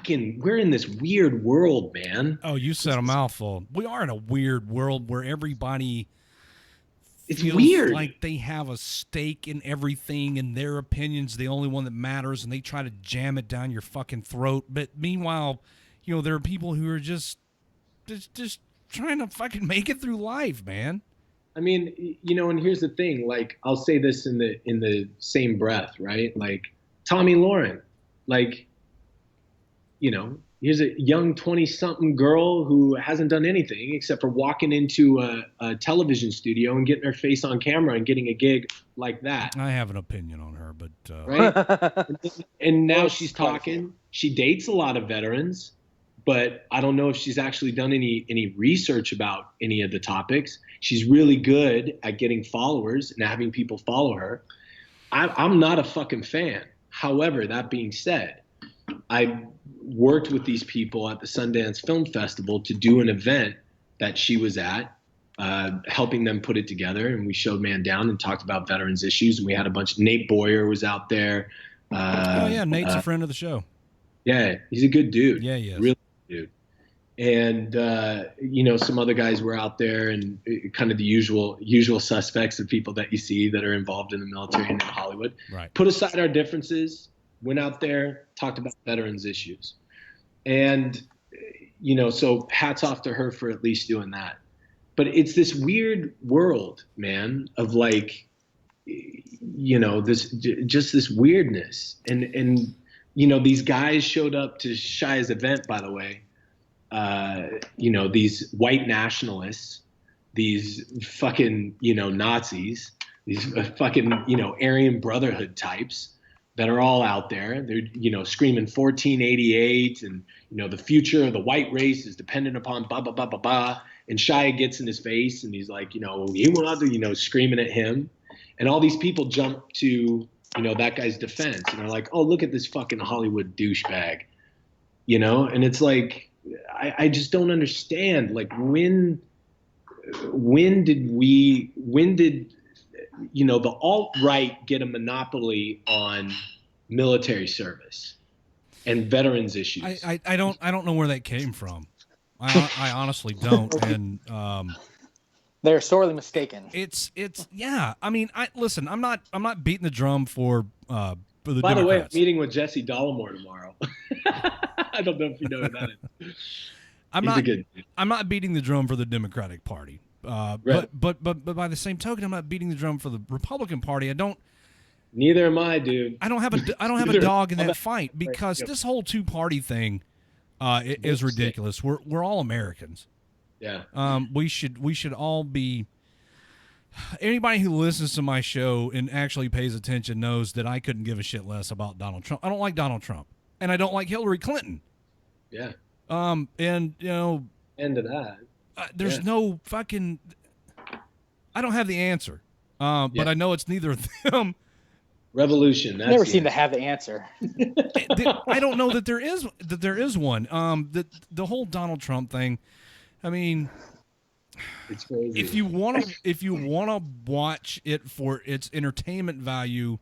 we're in this weird world, man. Oh, you said a mouthful. We are in a weird world where everybody feels weird. Like they have a stake in everything and their opinion's the only one that matters, and they try to jam it down your fucking throat. But meanwhile, you know, there are people who are just trying to fucking make it through life, man. I mean, you know, and here's the thing, like, I'll say this in the same breath, right? Like, Tommy Lauren, like, you know, here's a young 20-something girl who hasn't done anything except for walking into a television studio and getting her face on camera and getting a gig like that. I have an opinion on her, but right. And now she's talking. She dates a lot of veterans, but I don't know if she's actually done any research about any of the topics. She's really good at getting followers and having people follow her. I'm not a fucking fan. However, that being said, I worked with these people at the Sundance Film Festival to do an event that she was at, helping them put it together. And we showed Man Down and talked about veterans issues. And we had a bunch. Nate Boyer was out there. Oh yeah, Nate's a friend of the show. Yeah, he's a good dude. Yeah, he is. Really good dude. And you know, some other guys were out there, and kind of the usual suspects of people that you see that are involved in the military and in Hollywood. Right. Put aside our differences, went out there, talked about veterans issues. And, you know, so hats off to her for at least doing that. But it's this weird world, man, of like, you know, just this weirdness. And you know, these guys showed up to Shia's event, by the way. You know, these white nationalists, these fucking, you know, Nazis, these fucking, you know, Aryan Brotherhood types that are all out there. They're, you know, screaming 1488 and, you know, the future of the white race is dependent upon blah, blah, blah, blah, blah. And Shia gets in his face and he's like, you know, he will not do, you know, screaming at him. And all these people jump to, you know, that guy's defense. And they're like, oh, look at this fucking Hollywood douchebag, you know? And it's like, I just don't understand. Like, when did you know, the alt-right get a monopoly on military service and veterans issues? I don't know where that came from. I honestly don't. And they're sorely mistaken. It's yeah. I mean, listen. I'm not beating the drum for the By Democrats. the way, I'm meeting with Jesse Dollemore tomorrow. I don't know if you know who that is. I'm not beating the drum for the Democratic Party. Right. But by the same token, I'm not beating the drum for the Republican Party. Neither am I, dude. I don't have a dog in that fight, because this whole two-party thing is ridiculous. We're all Americans. Yeah. We should all be. Anybody who listens to my show and actually pays attention knows that I couldn't give a shit less about Donald Trump. I don't like Donald Trump, and I don't like Hillary Clinton. Yeah. And you know, end of that. There's no fucking. I don't have the answer. But I know it's neither of them. Revolution. That's Never the seem to answer. have the answer. I don't know that there is one. The whole Donald Trump thing. I mean, It's crazy. if you want to watch it for its entertainment value,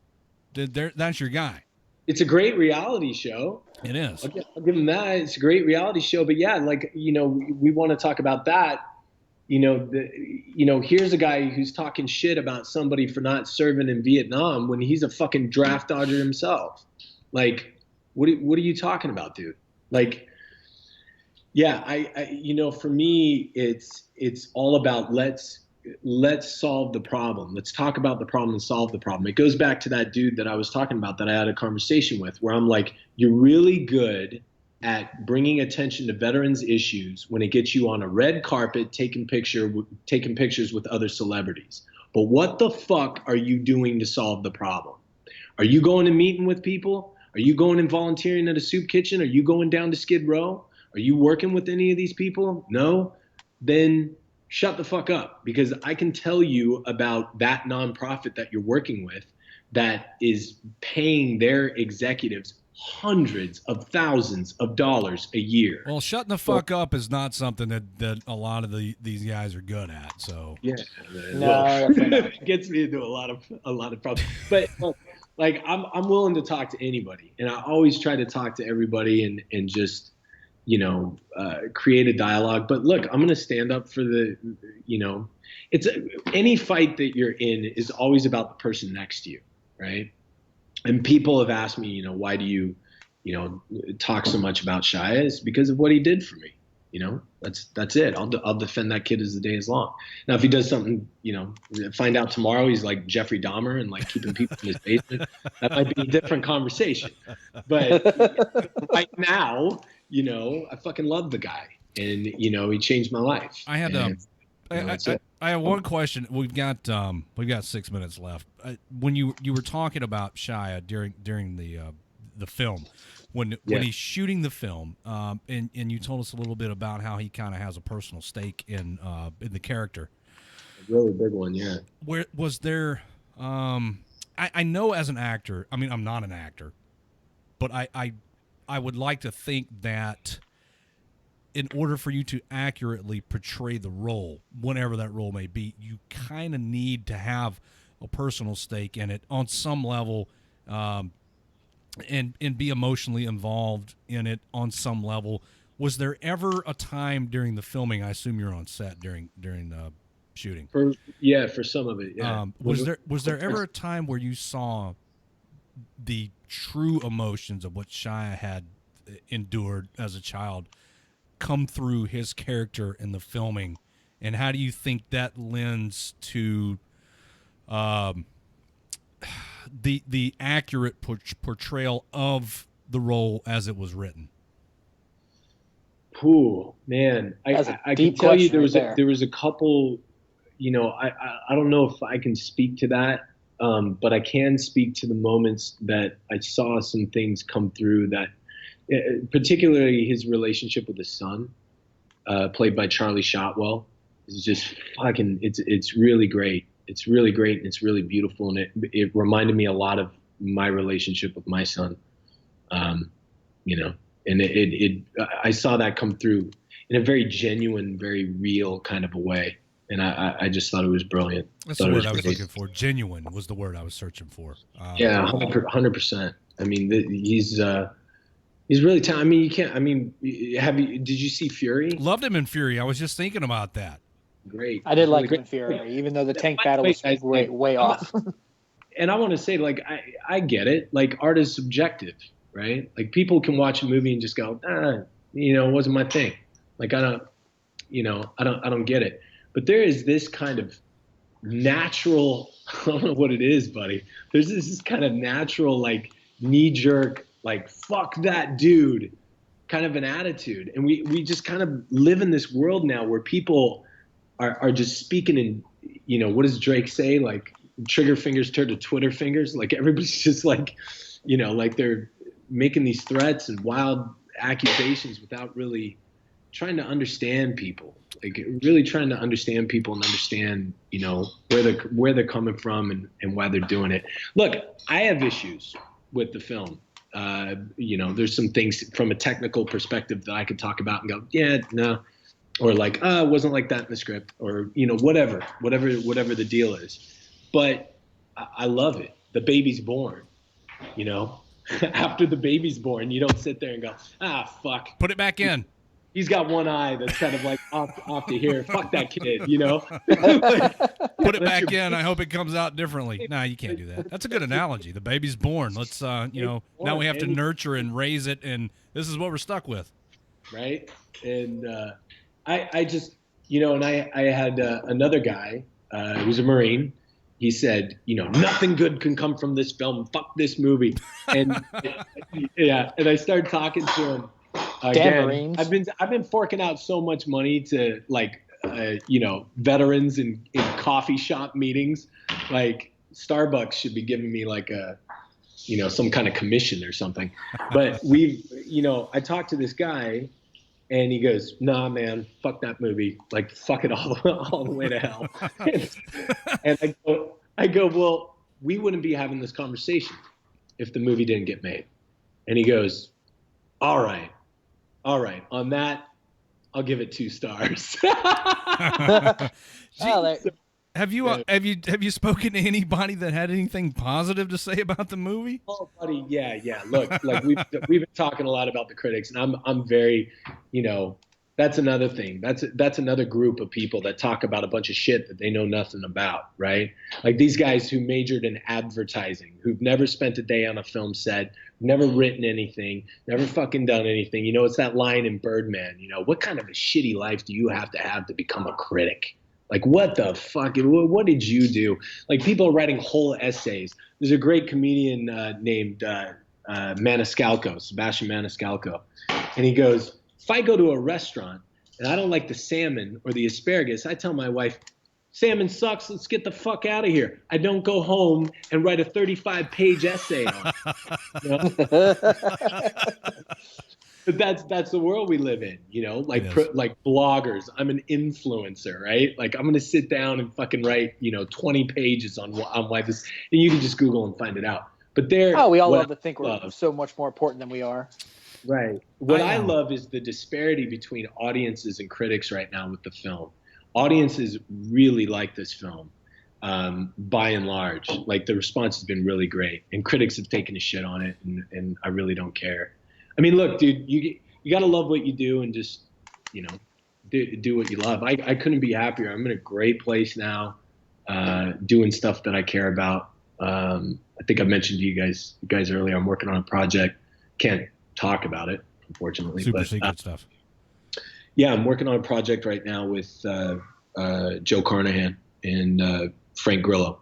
that's your guy. It's a great reality show. It is. I'll give him that. It's a great reality show. But yeah, like, we want to talk about that. Here's a guy who's talking shit about somebody for not serving in Vietnam when he's a fucking draft dodger himself. Like, what are you talking about, dude? Like, yeah, I for me, it's all about let's solve the problem. Let's talk about the problem and solve the problem. It goes back to that dude that I was talking about that I had a conversation with, where I'm like, you're really good at bringing attention to veterans issues when it gets you on a red carpet taking pictures with other celebrities. But what the fuck are you doing to solve the problem? Are you going and meeting with people? Are you going and volunteering at a soup kitchen? Are you going down to Skid Row? Are you working with any of these people? No? Then shut the fuck up, because I can tell you about that nonprofit that you're working with that is paying their executives hundreds of thousands of dollars a year. Well, shutting the fuck up is not something that a lot of these guys are good at. So Yeah, No, it gets me into a lot of problems. But like, I'm willing to talk to anybody, and I always try to talk to everybody and just create a dialogue. But look, I'm gonna stand up for it's any fight that you're in is always about the person next to you, right? And people have asked me, why do you, talk so much about Shia? It's because of what he did for me. That's it. I'll defend that kid as the day is long. Now, if he does something, find out tomorrow he's like Jeffrey Dahmer and like keeping people in his basement, that might be a different conversation. But right now, I fucking love the guy, and he changed my life. I had that's it. I have one question. We've got 6 minutes left. When you were talking about Shia during the film, when he's shooting the film, and you told us a little bit about how he kind of has a personal stake in the character. A really big one, yeah. Where was there? I know as an actor. I mean, I'm not an actor, but I would like to think that in order for you to accurately portray the role, whatever that role may be, you kind of need to have a personal stake in it on some level, and be emotionally involved in it on some level. Was there ever a time during the filming? I assume you're on set during shooting. For some of it, yeah. Was there ever a time where you saw the true emotions of what Shia had endured as a child come through his character in the filming, and how do you think that lends to the accurate portrayal of the role as it was written? Ooh, man, I can tell you there was a couple. I don't know if I can speak to that, but I can speak to the moments that I saw some things come through that. Particularly his relationship with his son, played by Charlie Shotwell, is just fucking. It's really great. It's really great, and it's really beautiful, and it reminded me a lot of my relationship with my son. And I saw that come through in a very genuine, very real kind of a way, and I just thought it was brilliant. That's the word I was looking for. Genuine was the word I was searching for. Yeah, 100%. I mean, he's really talented. I mean, you can't. I mean, did you see Fury? Loved him in Fury. I was just thinking about that. Great. I did like really him in Fury, even though the tank battle was way off. And I want to say, like, I get it. Like, art is subjective, right? Like, people can watch a movie and just go, it wasn't my thing. Like, I don't get it. But there is this kind of natural, I don't know what it is, buddy. There's this kind of natural, like, knee-jerk, like, fuck that dude kind of an attitude. And we just kind of live in this world now where people are just speaking in, what does Drake say? Like, trigger fingers turn to Twitter fingers. Like, everybody's just like, like they're making these threats and wild accusations without really, trying to understand people, like really trying to understand people and understand, you know, where they're coming from and why they're doing it. Look, I have issues with the film. You know, there's some things from a technical perspective that I could talk about and go, yeah, no, or like, it wasn't like that in the script, or, you know, whatever the deal is. But I love it. The baby's born, you know. After the baby's born, you don't sit there and go, fuck. Put it back in. He's got one eye that's kind of like off to here. Fuck that kid, you know. Put it back in. I hope it comes out differently. Nah, you can't do that. That's a good analogy. The baby's born. Let's, you know, now we have to nurture and raise it, and this is what we're stuck with. Right. And I just, you know, and I had another guy who's a Marine. He said, you know, nothing good can come from this film. Fuck this movie. And yeah, and I started talking to him. Damn Marines. I've been forking out so much money to like, you know, veterans in coffee shop meetings. Like Starbucks should be giving me like a, you know, some kind of commission or something. But you know, I talked to this guy. And he goes, nah, man, fuck that movie. Like, fuck it all the way to hell. And I go, well, we wouldn't be having this conversation if the movie didn't get made. And he goes, all right. On that, I'll give it 2 stars. Have you spoken to anybody that had anything positive to say about the movie? Oh, buddy, yeah. Look, like we've been talking a lot about the critics, and I'm very, you know, that's another thing. That's another group of people that talk about a bunch of shit that they know nothing about, right? Like these guys who majored in advertising, who've never spent a day on a film set, never written anything, never fucking done anything. You know, it's that line in Birdman, you know, what kind of a shitty life do you have to become a critic? Like, what the fuck? What did you do? Like, people are writing whole essays. There's a great comedian named Maniscalco, Sebastian Maniscalco. And he goes, if I go to a restaurant and I don't like the salmon or the asparagus, I tell my wife, salmon sucks, let's get the fuck out of here. I don't go home and write a 35-page essay on it. You know? But that's the world we live in, you know, like like bloggers. I'm an influencer, right? Like I'm going to sit down and fucking write, you know, 20 pages on why this, and you can just Google and find it out. But we all love to think we're so much more important than we are. Right. What I love is the disparity between audiences and critics right now with the film. Audiences really like this film, by and large. Like the response has been really great, and critics have taken a shit on it, and I really don't care. I mean, look, dude, you got to love what you do and just, you know, do what you love. I couldn't be happier. I'm in a great place now, doing stuff that I care about. I think I mentioned to you guys earlier, I'm working on a project. Can't talk about it, unfortunately. Super secret stuff. Yeah, I'm working on a project right now with Joe Carnahan and Frank Grillo.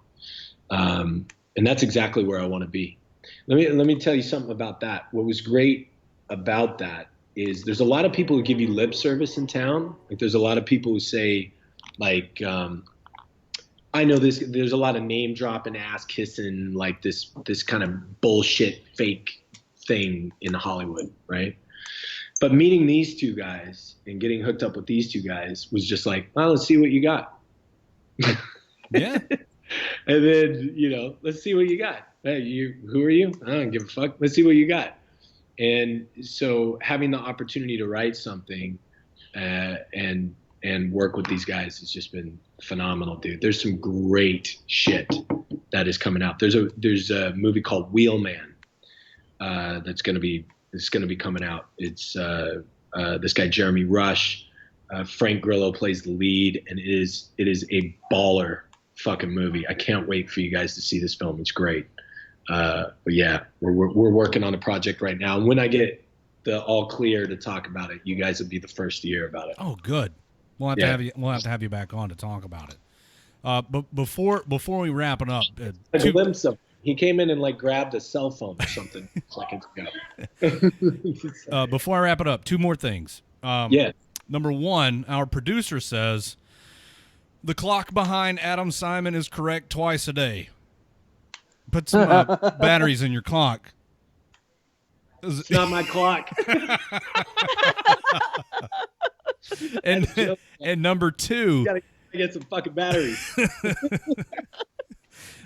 And that's exactly where I want to be. Let me tell you something about that. What was great about that is there's a lot of people who give you lip service in town. Like there's a lot of people who say like, I know this, there's a lot of name dropping, ass kissing, like this kind of bullshit fake thing in Hollywood. Right. But meeting these two guys and getting hooked up with these two guys was just like, well, let's see what you got. Yeah. And then, you know, let's see what you got. Hey, who are you? I don't give a fuck. Let's see what you got. And so having the opportunity to write something and work with these guys has just been phenomenal, dude. There's some great shit that is coming out. There's a movie called Wheelman that's going to be coming out. It's this guy Jeremy Rush, Frank Grillo plays the lead, and it is a baller fucking movie. I can't wait for you guys to see this film. It's great. But yeah, we're working on a project right now. And when I get the all clear to talk about it, you guys will be the first to hear about it. Oh, good. We'll have to have you back on to talk about it. But before we wrap it up, a glimpse of he came in and like grabbed a cell phone or something seconds ago. Before I wrap it up, 2 more things. Yeah. Number 1, our producer says the clock behind Adam Simon is correct twice a day. Put some batteries in your clock. It's not my clock. And number two, gotta get some fucking batteries.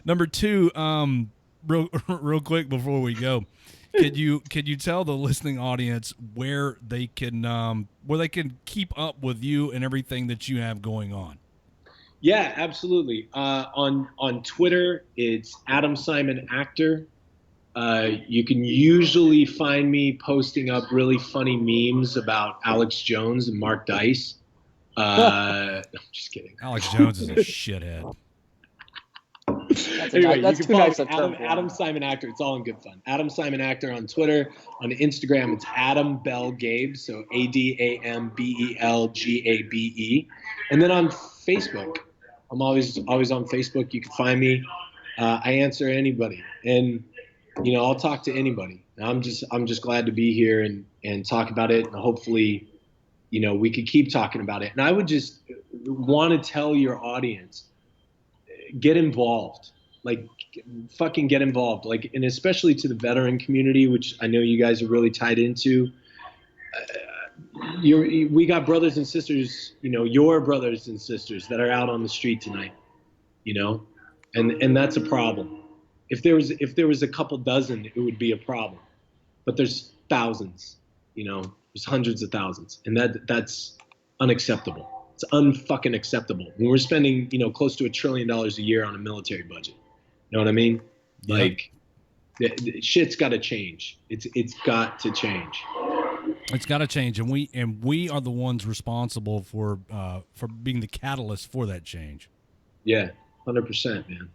number two, real quick before we go, could you tell the listening audience where they can keep up with you and everything that you have going on? Yeah, absolutely. On Twitter, it's Adam Simon Actor. You can usually find me posting up really funny memes about Alex Jones and Mark Dice. I'm just kidding. Alex Jones is a shithead. Anyway, that's you too can nice follow a term. Adam Simon Actor. It's all in good fun. Adam Simon Actor on Twitter. On Instagram, it's Adam Bell Gabe. So ADAMBELGABE. And then on Facebook, I'm always on Facebook. You can find me. I answer anybody, and I'll talk to anybody. I'm just glad to be here and talk about it, and hopefully, we could keep talking about it. And I would just want to tell your audience, get involved. Like, fucking get involved. Like, and especially to the veteran community, which I know you guys are really tied into. We got brothers and sisters, your brothers and sisters that are out on the street tonight, and that's a problem. If there was a couple dozen, it would be a problem, but there's thousands, there's hundreds of thousands, and that's unacceptable. It's unfucking acceptable when we're spending, close to $1 trillion a year on a military budget. You know what I mean? Yeah. Like, the shit's got to change. It's got to change. It's got to change, and we are the ones responsible for being the catalyst for that change. Yeah, 100%, man.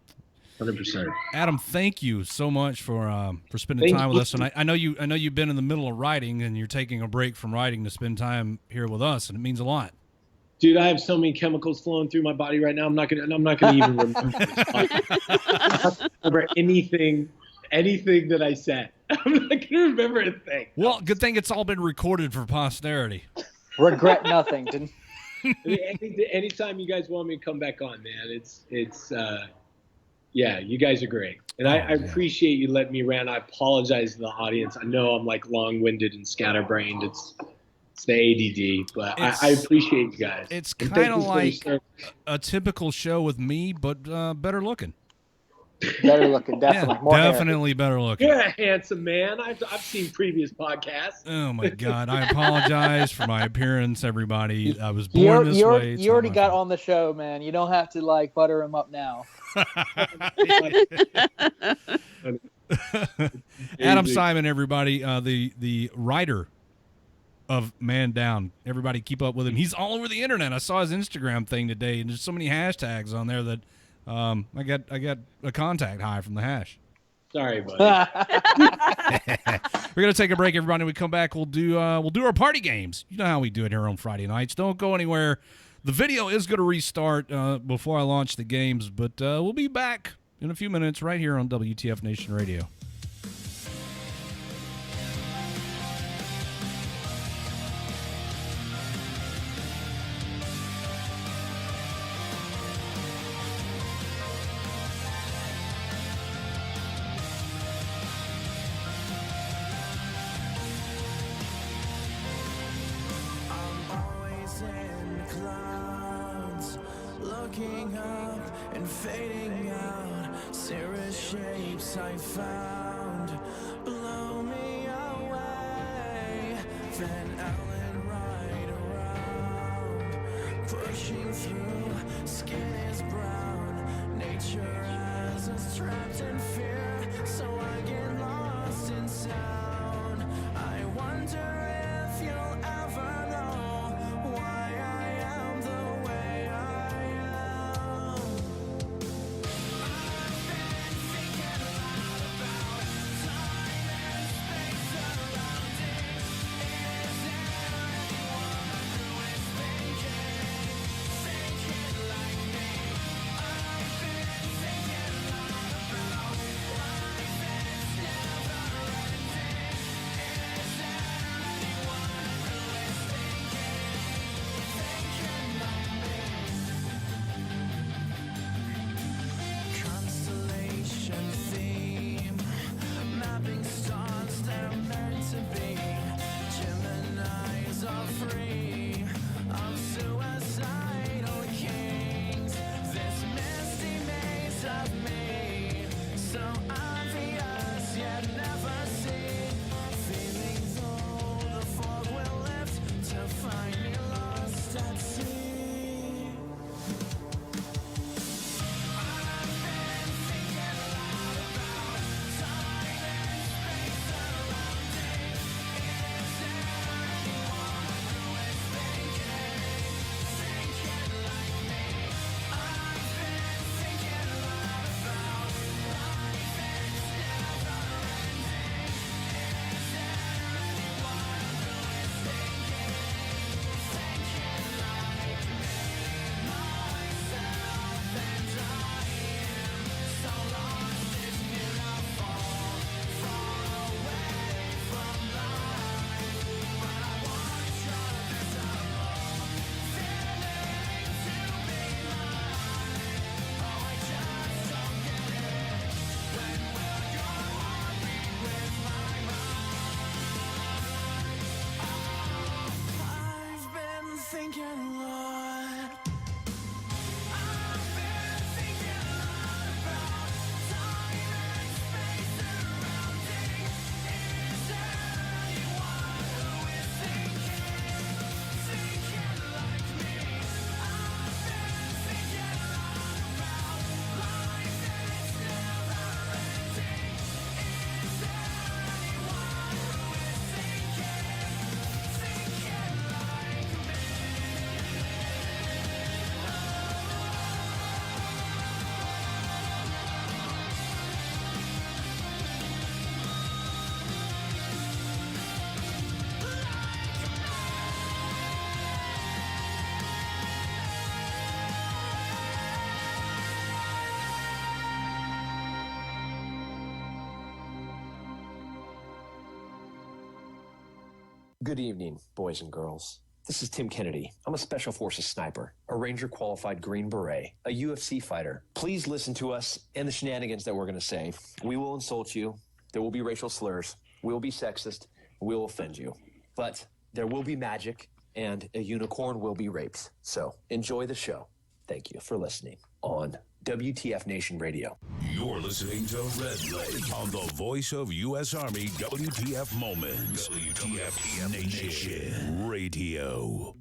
100%. Adam, thank you so much for spending time with us. And I know you've been in the middle of writing, and you're taking a break from writing to spend time here with us, and it means a lot. Dude, I have so many chemicals flowing through my body right now. I'm not gonna even remember anything that I said. I'm not gonna remember a thing. Well, good thing it's all been recorded for posterity. Regret nothing. Anytime you guys want me to come back on, man, it's yeah, you guys are great. And I appreciate you letting me rant. I apologize to the audience. I know I'm like long-winded and scatterbrained. It's the ADD, but I appreciate you guys. It's kind of like a typical show with me, but better looking. Better looking, definitely. Yeah, more definitely better looking. You're a handsome man. I've seen previous podcasts. Oh my God! I apologize for my appearance, everybody. I was born this way. You already got on the show, man. You don't have to like butter him up now. Adam Simon, everybody, the writer of Man Down. Everybody keep up with him. He's all over the internet. I saw his Instagram thing today, and there's so many hashtags on there that I got a contact high from the hash. Sorry, buddy. We're gonna take a break, everybody. When we come back, we'll do our party games. You know how we do it here on Friday nights. Don't go anywhere. The video is going to restart before I launch the games, but we'll be back in a few minutes right here on WTF Nation Radio. Looking up and fading out, cirrus shapes I found blow me away. Van Allen right around, pushing through. Skin is brown, nature has us trapped in fear, so I get lost in sound. I wonder if you'll ever know why I am the way I am. I've been thinking a lot about time and space surrounding. Is there anyone who is thinking like me? I've been thinking a lot about life is thinking a lot. I've been thinking a lot about time and space surrounding. Is there anyone who is thinking like me? I've been thinking a lot about life and it's never ending. Is there anyone who is thinking like me? Good evening, boys and girls. This is Tim Kennedy. I'm a Special Forces sniper, a Ranger qualified Green Beret, a UFC fighter. Please listen to us and the shenanigans that we're going to say. We will insult you. There will be racial slurs. We will be sexist. We will offend you. But there will be magic, and a unicorn will be raped. So enjoy the show. Thank you for listening on WTF Nation Radio. You're listening to Redleg on the voice of U.S. Army WTF Moments. WTF Nation Radio.